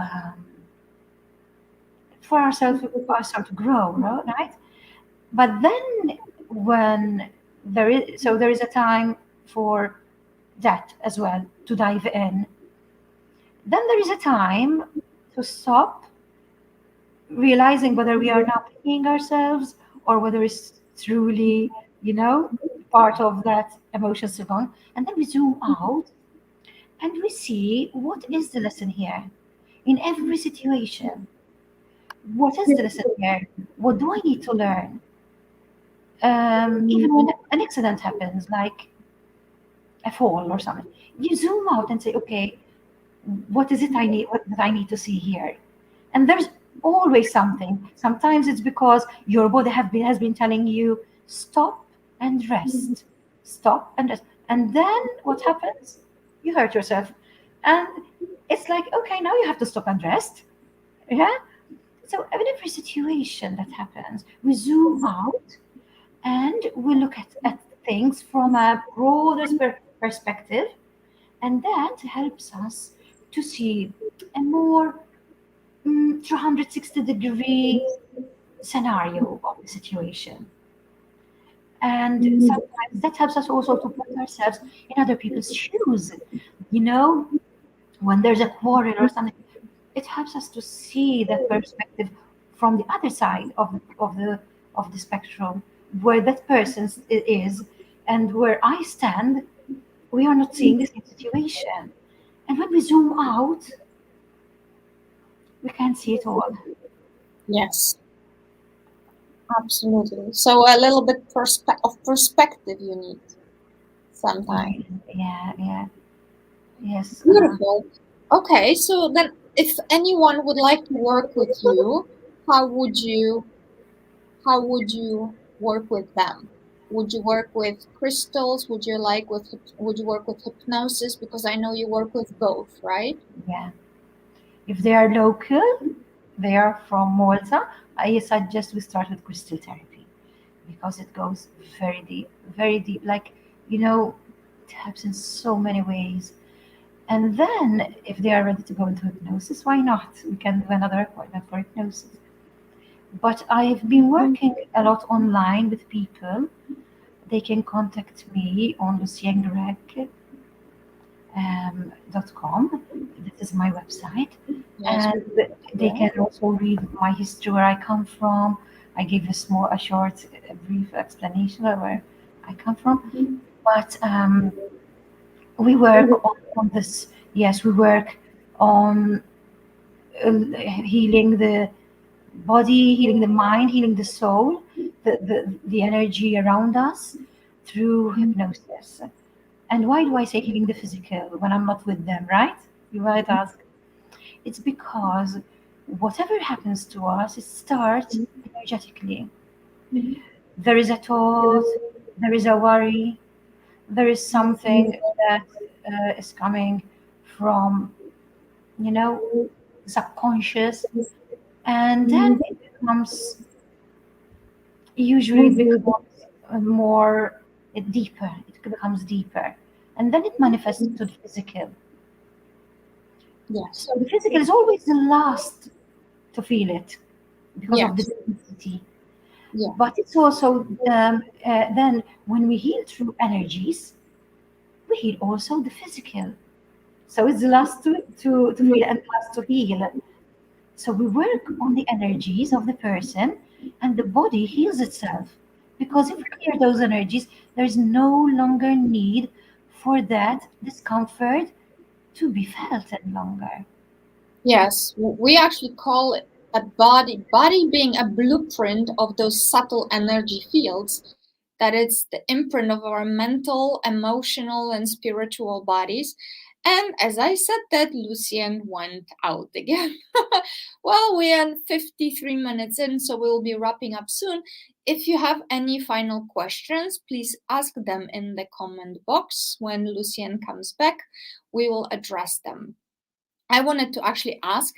for ourselves to grow, right? But then when there is a time for that as well, to dive in. Then there is a time to stop, realizing whether we are now playing ourselves or whether it's truly, you know, part of that emotion savant. And then we zoom out and we see what is the lesson here in every situation. What is the lesson here? What do I need to learn? Even when an accident happens, like a fall or something, you zoom out and say, okay, what is it I need? What that I need to see here? And Always something. Sometimes it's because your body has been telling you stop and rest, stop and rest, and then what happens? You hurt yourself, and it's like, okay, now you have to stop and rest. Yeah. So in every situation that happens, we zoom out and we look at things from a broader perspective, and that helps us to see a more 360-degree scenario of the situation. And sometimes that helps us also to put ourselves in other people's shoes. You know, when there's a quarrel or something, it helps us to see that perspective from the other side of the spectrum, where that person is and where I stand. We are not seeing the same situation. And when we zoom out, we can see it all. Yes, absolutely. So a little bit of perspective you need sometimes. Yeah. Yes. Beautiful. Okay, so then if anyone would like to work with you, how would you work with them? Would you work with crystals? Would you work with hypnosis? Because I know you work with both, right? Yeah. If they are local, they are from Malta, I suggest we start with crystal therapy because it goes very deep, very deep. Like, you know, it helps in so many ways. And then, if they are ready to go into hypnosis, why not? We can do another appointment for hypnosis. But I've been working a lot online with people. They can contact me on luciennegrech.com. This is my website. Yes. And they can also read my history, where I come from. I give a short, a brief explanation of where I come from. But we work on this. Yes, we work on healing the body, healing the mind, healing the soul, the energy around us through hypnosis. And why do I say healing the physical when I'm not with them, right? You might ask. It's because whatever happens to us, it starts energetically. There is a thought, there is a worry, there is something that is coming from, you know, subconscious, and then it becomes, usually it becomes more deeper, it becomes deeper, and then it manifests to the physical. Yes. So the physical is always the last to feel it because of the Yes. density. Yeah. But it's also then when we heal through energies, we heal also the physical. So it's the last to feel and last to heal. So we work on the energies of the person, and the body heals itself. Because if we clear those energies, there is no longer need for that discomfort to be felt any longer. Yes. We actually call it a body being a blueprint of those subtle energy fields, that it's the imprint of our mental, emotional, and spiritual bodies. And as I said that, Lucienne went out again. Well, we are 53 minutes in, so we'll be wrapping up soon. If you have any final questions, please ask them in the comment box. When Lucienne comes back, we will address them. I wanted to actually ask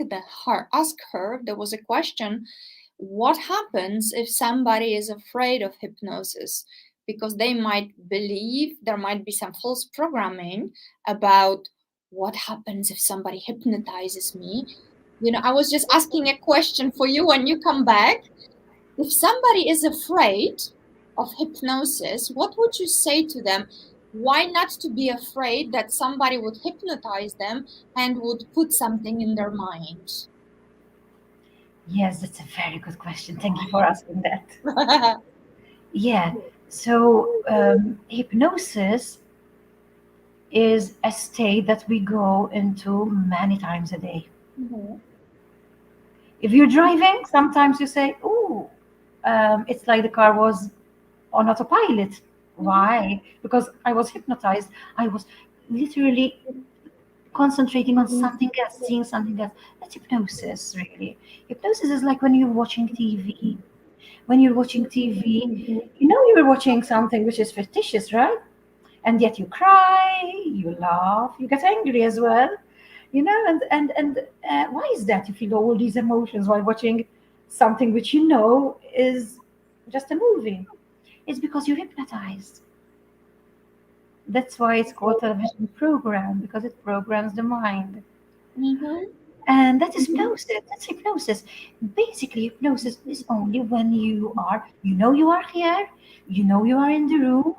her. There was a question: what happens if somebody is afraid of hypnosis? Because they might believe there might be some false programming about what happens if somebody hypnotizes me. I was just asking a question for you when you come back. If somebody is afraid of hypnosis, what would you say to them? Why not to be afraid that somebody would hypnotize them and would put something in their mind? Yes, that's a very good question. Thank you for asking that. Yeah. So hypnosis is a state that we go into many times a day. Mhm. If you're driving, sometimes you say, "Oh, it's like the car was on autopilot." Mhm. Why? Because I was hypnotized. I was literally concentrating on something else, seeing something else. That's hypnosis, really. Hypnosis is like when you're watching TV. When you're watching TV, you know you're watching something which is fictitious, right? And yet you cry, you laugh, you get angry as well, you know. And why is that? You feel all these emotions while watching something which you know is just a movie. It's because you're hypnotized. That's why it's called television program, because it programs the mind. Mm-hmm. And that is hypnosis. That's hypnosis. Basically, hypnosis is only when you know you are here, you know you are in the room,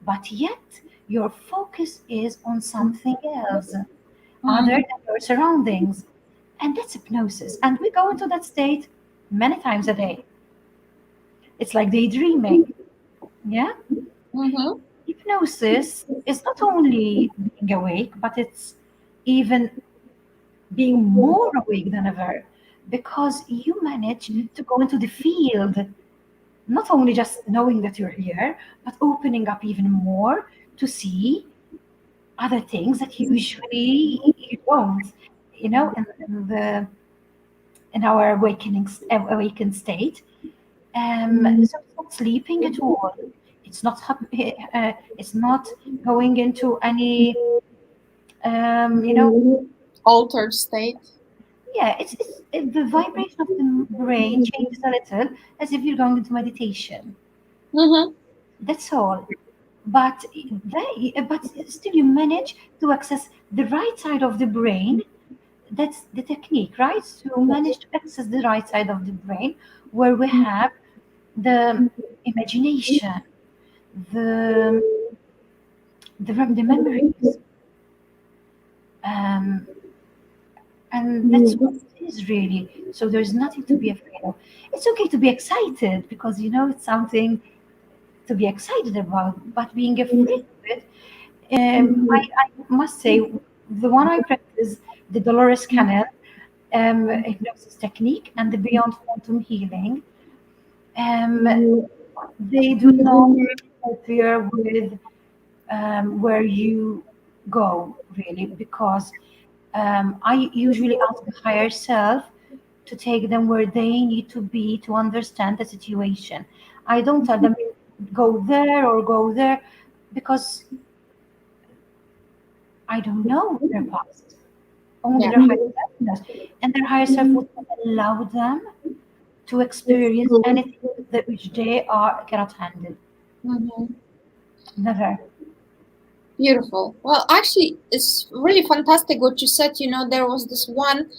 but yet your focus is on something else other Mm-hmm. than your surroundings. And that's hypnosis. And we go into that state many times a day. It's like daydreaming. Yeah. Mm-hmm. Hypnosis is not only being awake, but it's even being more awake than ever, because you manage to go into the field, not only just knowing that you're here, but opening up even more to see other things that usually you don't. You know, in our awakened state. So it's not sleeping at all. It's not going into any you know. Altered state. Yeah, the vibration of the brain changes a little, as if you're going into meditation. Mm-hmm. That's all. But still, you manage to access the right side of the brain. That's the technique, right? To manage to access the right side of the brain, where we have the imagination, the the memories, um, and that's what it is really. So there's nothing to be afraid of. It's okay to be excited, because you know it's something to be excited about, but being afraid of it, I must say, the one I practice, the Dolores Cannon hypnosis technique and the Beyond Quantum Healing, um, they do not interfere with where you go, really, because I usually ask the higher self to take them where they need to be to understand the situation. I don't tell them go there or go there, because I don't know their past. Only Yeah. their higher self knows. And their higher self would not allow them to experience anything that which they are cannot handle. Mm-hmm. Never. Beautiful. Well, actually, it's really fantastic what you said. There was this one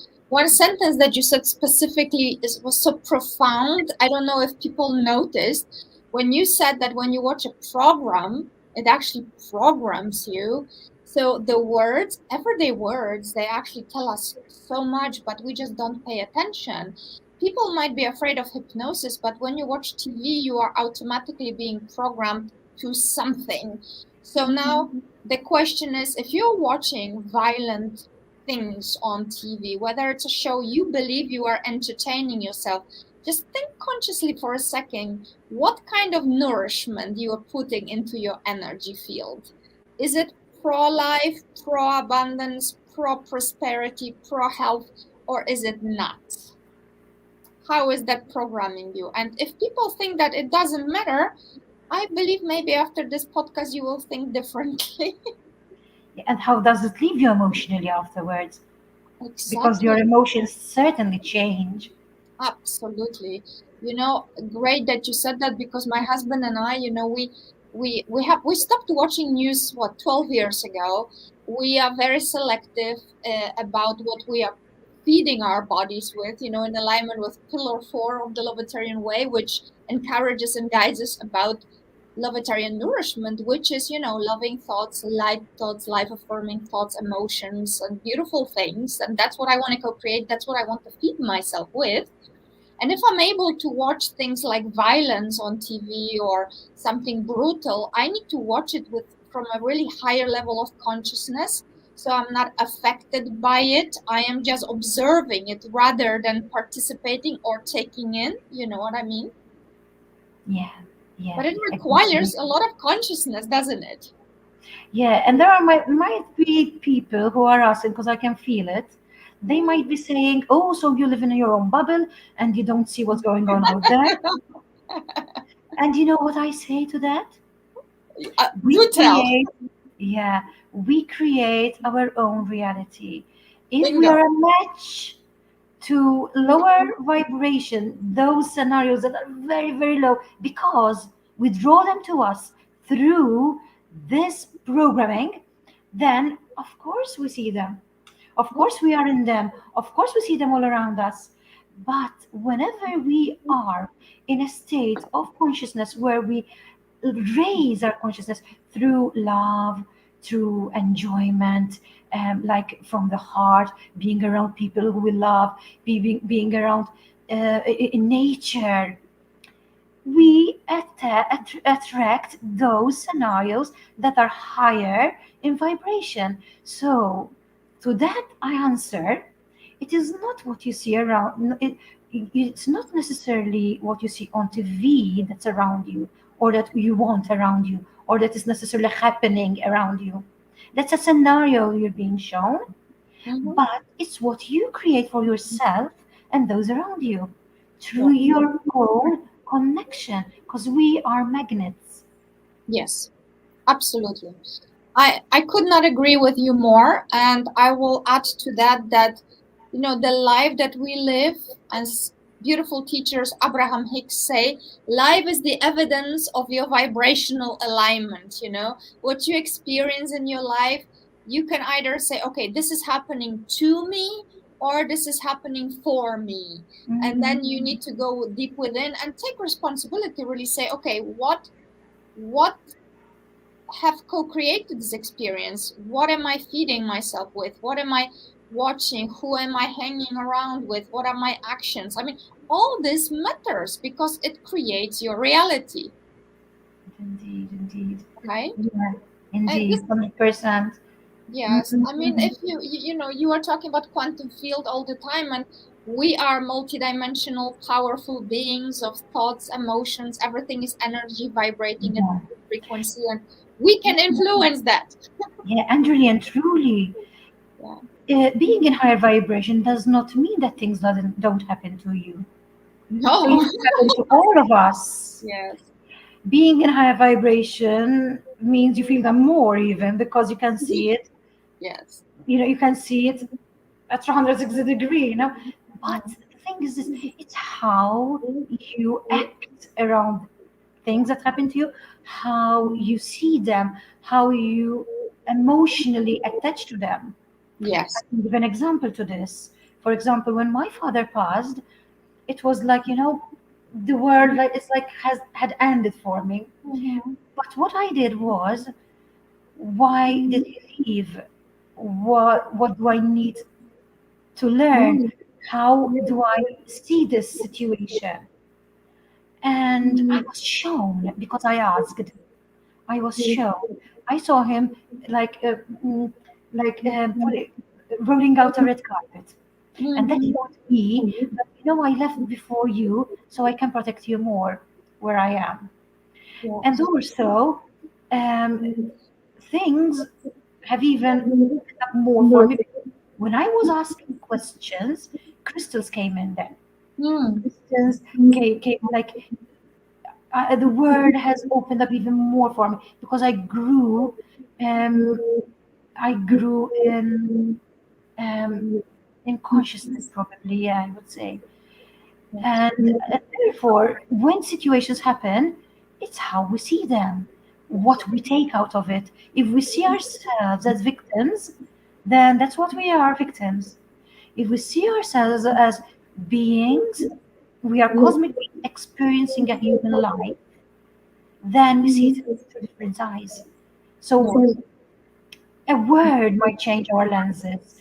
sentence that you said specifically was so profound. I don't know if people noticed when you said that when you watch a program, it actually programs you. So the words, everyday words, they actually tell us so much, but we just don't pay attention. People might be afraid of hypnosis, but when you watch TV, you are automatically being programmed to something. So now the question is, if you're watching violent things on TV, whether it's a show you believe you are entertaining yourself, just think consciously for a second what kind of nourishment you are putting into your energy field. Is it pro-life, pro-abundance, pro-prosperity, pro-health, or is it not? How is that programming you? And if people think that it doesn't matter, I believe maybe after this podcast you will think differently. And how does it leave you emotionally afterwards? Because your Exactly. emotions certainly change. Absolutely. Great that you said that, because my husband and I, we stopped watching news 12 years ago. We are very selective about what we are feeding our bodies with, in alignment with pillar 4 of the Lovetarian Way, which encourages and guides us about Lovetarian nourishment, which is, loving thoughts, light thoughts, life affirming thoughts, emotions, and beautiful things. And that's what I want to co-create. That's what I want to feed myself with. And if I'm able to watch things like violence on TV or something brutal, I need to watch it from a really higher level of consciousness. So I'm not affected by it. I am just observing it rather than participating or taking in. You know what I mean? Yeah, yeah, But it I completely. requires a lot of consciousness, doesn't it? Yeah, and there might be people who are asking, because I can feel it. They might be saying, "Oh, so you live in your own bubble and you don't see what's going on out there." And you know what I say to that? We Do tell. create, yeah, we create our own reality. If we are Bingo. a match to lower vibration, those scenarios that are very, very low, because we draw them to us through this programming, then of course we see them. Of course we are in them. Of course we see them all around us. But whenever we are in a state of consciousness where we raise our consciousness through love, through enjoyment, like from the heart, being around people who we love, being around in nature, we attract those scenarios that are higher in vibration. So, to that I answer, it is not what you see around. It's not necessarily what you see on TV that's around you, or that you want around you, or that is necessarily happening around you. That's a scenario you're being shown, Mhm. but it's what you create for yourself and those around you Yeah. through your own connection, because we are magnets. Yes, absolutely. I could not agree with you more, and I will add to that that the life that we live, as beautiful teachers Abraham Hicks say, life is the evidence of your vibrational alignment. What you experience in your life, you can either say, okay, this is happening to me, or this is happening for me. And Mhm. then you need to go deep within and take responsibility, really say, okay, what have co-created this experience? What am I feeding myself with? What am I watching? Who am I hanging around with? What are my actions? I mean, all this matters because it creates your reality, Indeed, indeed. right? Yeah, And this, indeed, 100%. yes, I mean, Mhm. if you are talking about quantum field all the time, and we are multidimensional, powerful beings of thoughts, emotions. Everything is energy vibrating at Yeah. frequency, and we can influence that. Yeah, and really and truly, Yeah. being in higher vibration does not mean that things don't happen to you. No. Things happen to all of us. Yes. Being in higher vibration means you feel them more, even because you can see it. Yes. You can see it at 360 degree. But Mm. the thing is this, it's how you act around things that happen to you, how you see them, how you emotionally attach to them. I Yes. can give an example to this. For example, when my father passed, it was like, the world, like it's like has had ended for me. Mhm. But what I did was, why did he leave? What do I need to learn? How do I see this situation? And I was shown, because I asked. I was shown. I saw him like mm, like rolling out a red carpet, and that Mhm. showed me that, I left before you, so I can protect you more where I am. And Yes. also, um, things have even opened up more for me. When I was asking questions, crystals came in then. Mm. Crystals came like, the world has opened up even more for me, because um, I grew um, in consciousness, probably, yeah, I would say. Yes. And therefore, when situations happen, it's how we see them, what we take out of it. If we see ourselves as victims, then that's what we are, victims. If we see ourselves as beings, we are cosmically experiencing a human life, then we see it through different eyes. So Yes. a word might change our lenses,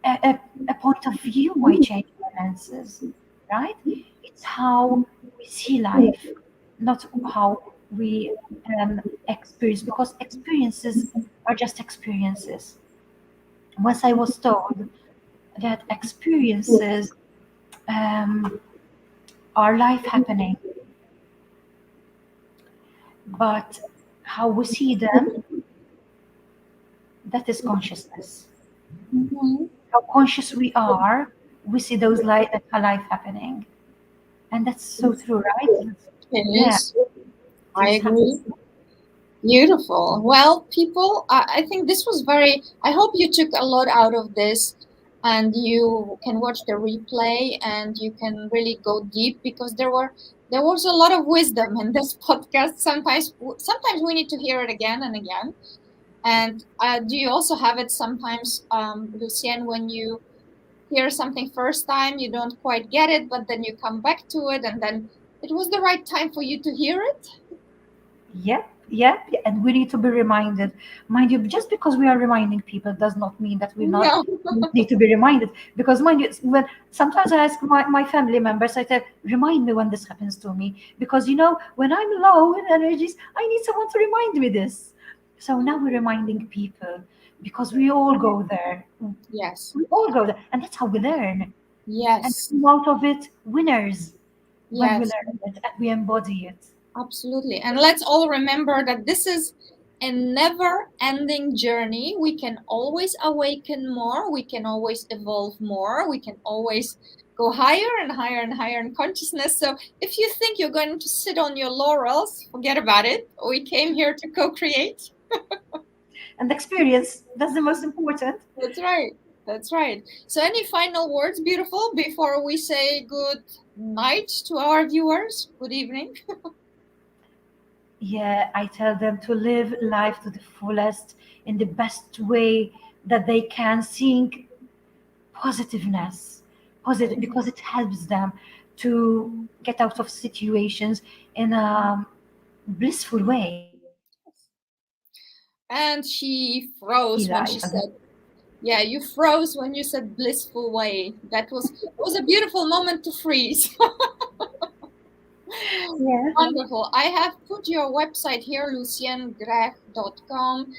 a point of view might change our lenses, right? It's how we see life, not how we experience, because experiences are just experiences. Once I was told that experiences um, are life happening, but how we see them that is consciousness. Mm-hmm. How conscious we are, we see those light that are life happening. And that's so true, right? It Yeah, is. I it's agree. happening. Beautiful. Well, people, I think this was very, I hope you took a lot out of this and you can watch the replay and you can really go deep because there was a lot of wisdom in this podcast. Sometimes we need to hear it again and again. And do you also have it sometimes, Lucienne, when you hear something first time, you don't quite get it, but then you come back to it and then it was the right time for you to hear it? Yep, yep. And we need to be reminded. Mind you, just because we are reminding people does not mean that we not No. need to be reminded. Because mind you, when sometimes I ask my family members, I say, remind me when this happens to me. Because when I'm low in energies, I need someone to remind me this. So now we're reminding people because we all go there. Yes. We all go there. And that's how we learn. And Yes. come out of it winners when we Yes. learn it and we embody it. Absolutely. And let's all remember that this is a never ending journey. We can always awaken more. We can always evolve more. We can always go higher and higher and higher in consciousness. So if you think you're going to sit on your laurels, forget about it. We came here to co-create. And experience, that's the most important. That's right. That's right. So any final words, beautiful, before we say good night to our viewers? Good evening. Yeah, I tell them to live life to the fullest in the best way that they can, seeing positiveness, positive, because it helps them to get out of situations in a blissful way. And she froze when she Life. said, yeah, you froze when you said blissful way. It was a beautiful moment to freeze. Yeah. Wonderful. I have put your website here, luciennegrech.com.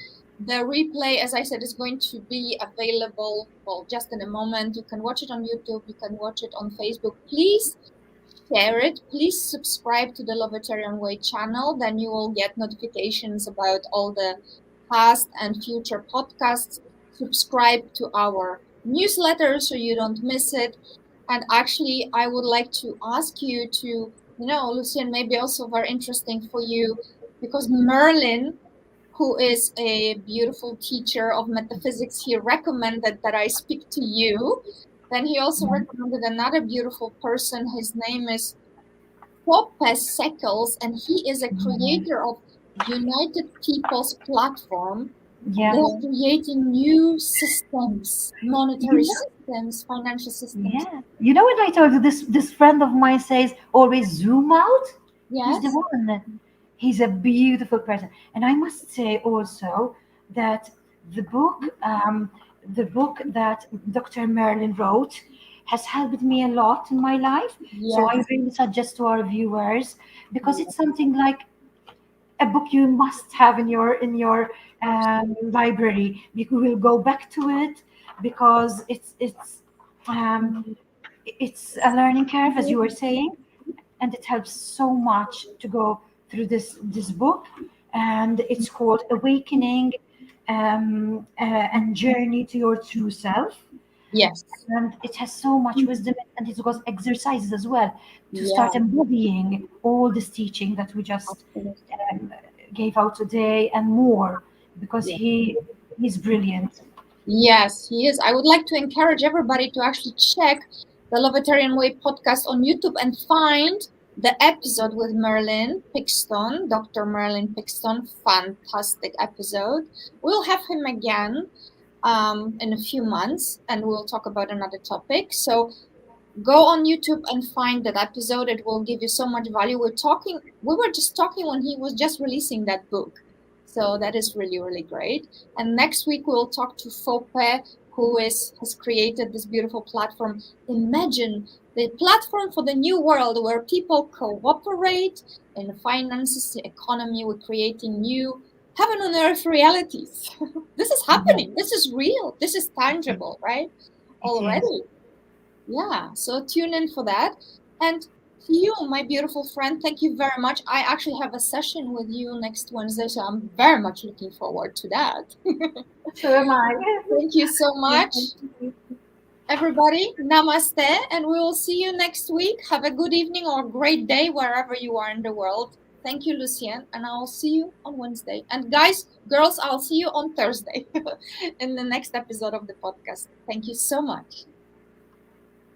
The replay, as I said, is going to be available, well, just in a moment. You can watch it on YouTube, you can watch it on Facebook. Please share it. Please subscribe to the Lovetarian Way channel. Then you will get notifications about all the past and future podcasts. Subscribe to our newsletter so you don't miss it. And actually, I would like to ask you to, Lucian, maybe also very interesting for you because Merlin, who is a beautiful teacher of metaphysics, he recommended that I speak to you. Then he also recommended another beautiful person. His name is Poppe Seckles, and he is a creator of United People's Platform. Yeah. They're creating new systems, monetary systems, financial systems. Yeah. When I told you this friend of mine says always zoom out, he's the Yes. one. He's a beautiful person. And I must say also that the book, the book that Dr. Merlin wrote has helped me a lot in my life. So I Yes. really suggest to our viewers because it's something like a book you must have in your library. We will go back to it because um, it's a learning curve, as you were saying, and it helps so much to go through this book. And it's called Awakening and Journey to Your True Self. Yes. And it has so much wisdom, and it's got exercises as well to Yeah. start embodying all this teaching that we just Absolutely. um, gave out today and more, because Yeah. he's brilliant. Yes, he is. I would like to encourage everybody to actually check the Lovetarian Way podcast on YouTube and find the episode with Merlin Pixton, Dr. Merlin Pixton. Fantastic episode. We'll have him again in a few months and we'll talk about another topic. So go on YouTube and find that episode. It will give you so much value. We were just talking when he was just releasing that book. So that is really, really great. And next week we'll talk to Fope, who has created this beautiful platform. Imagine the platform for the new world where people cooperate in finances, the economy. We're creating new heaven on earth realities. This is Yeah, happening. This is real. This is tangible, right? it is. Already. Yeah, so tune in for that. And To you, my beautiful friend, thank you very much. I actually have a session with you next Wednesday, so I'm very much looking forward to that. So am I. Thank you so much. Everybody, namaste, and we will see you next week. Have a good evening or a great day wherever you are in the world. Thank you, Lucienne, and I'll see you on Wednesday. And guys, girls, I'll see you on Thursday in the next episode of the podcast. Thank you so much.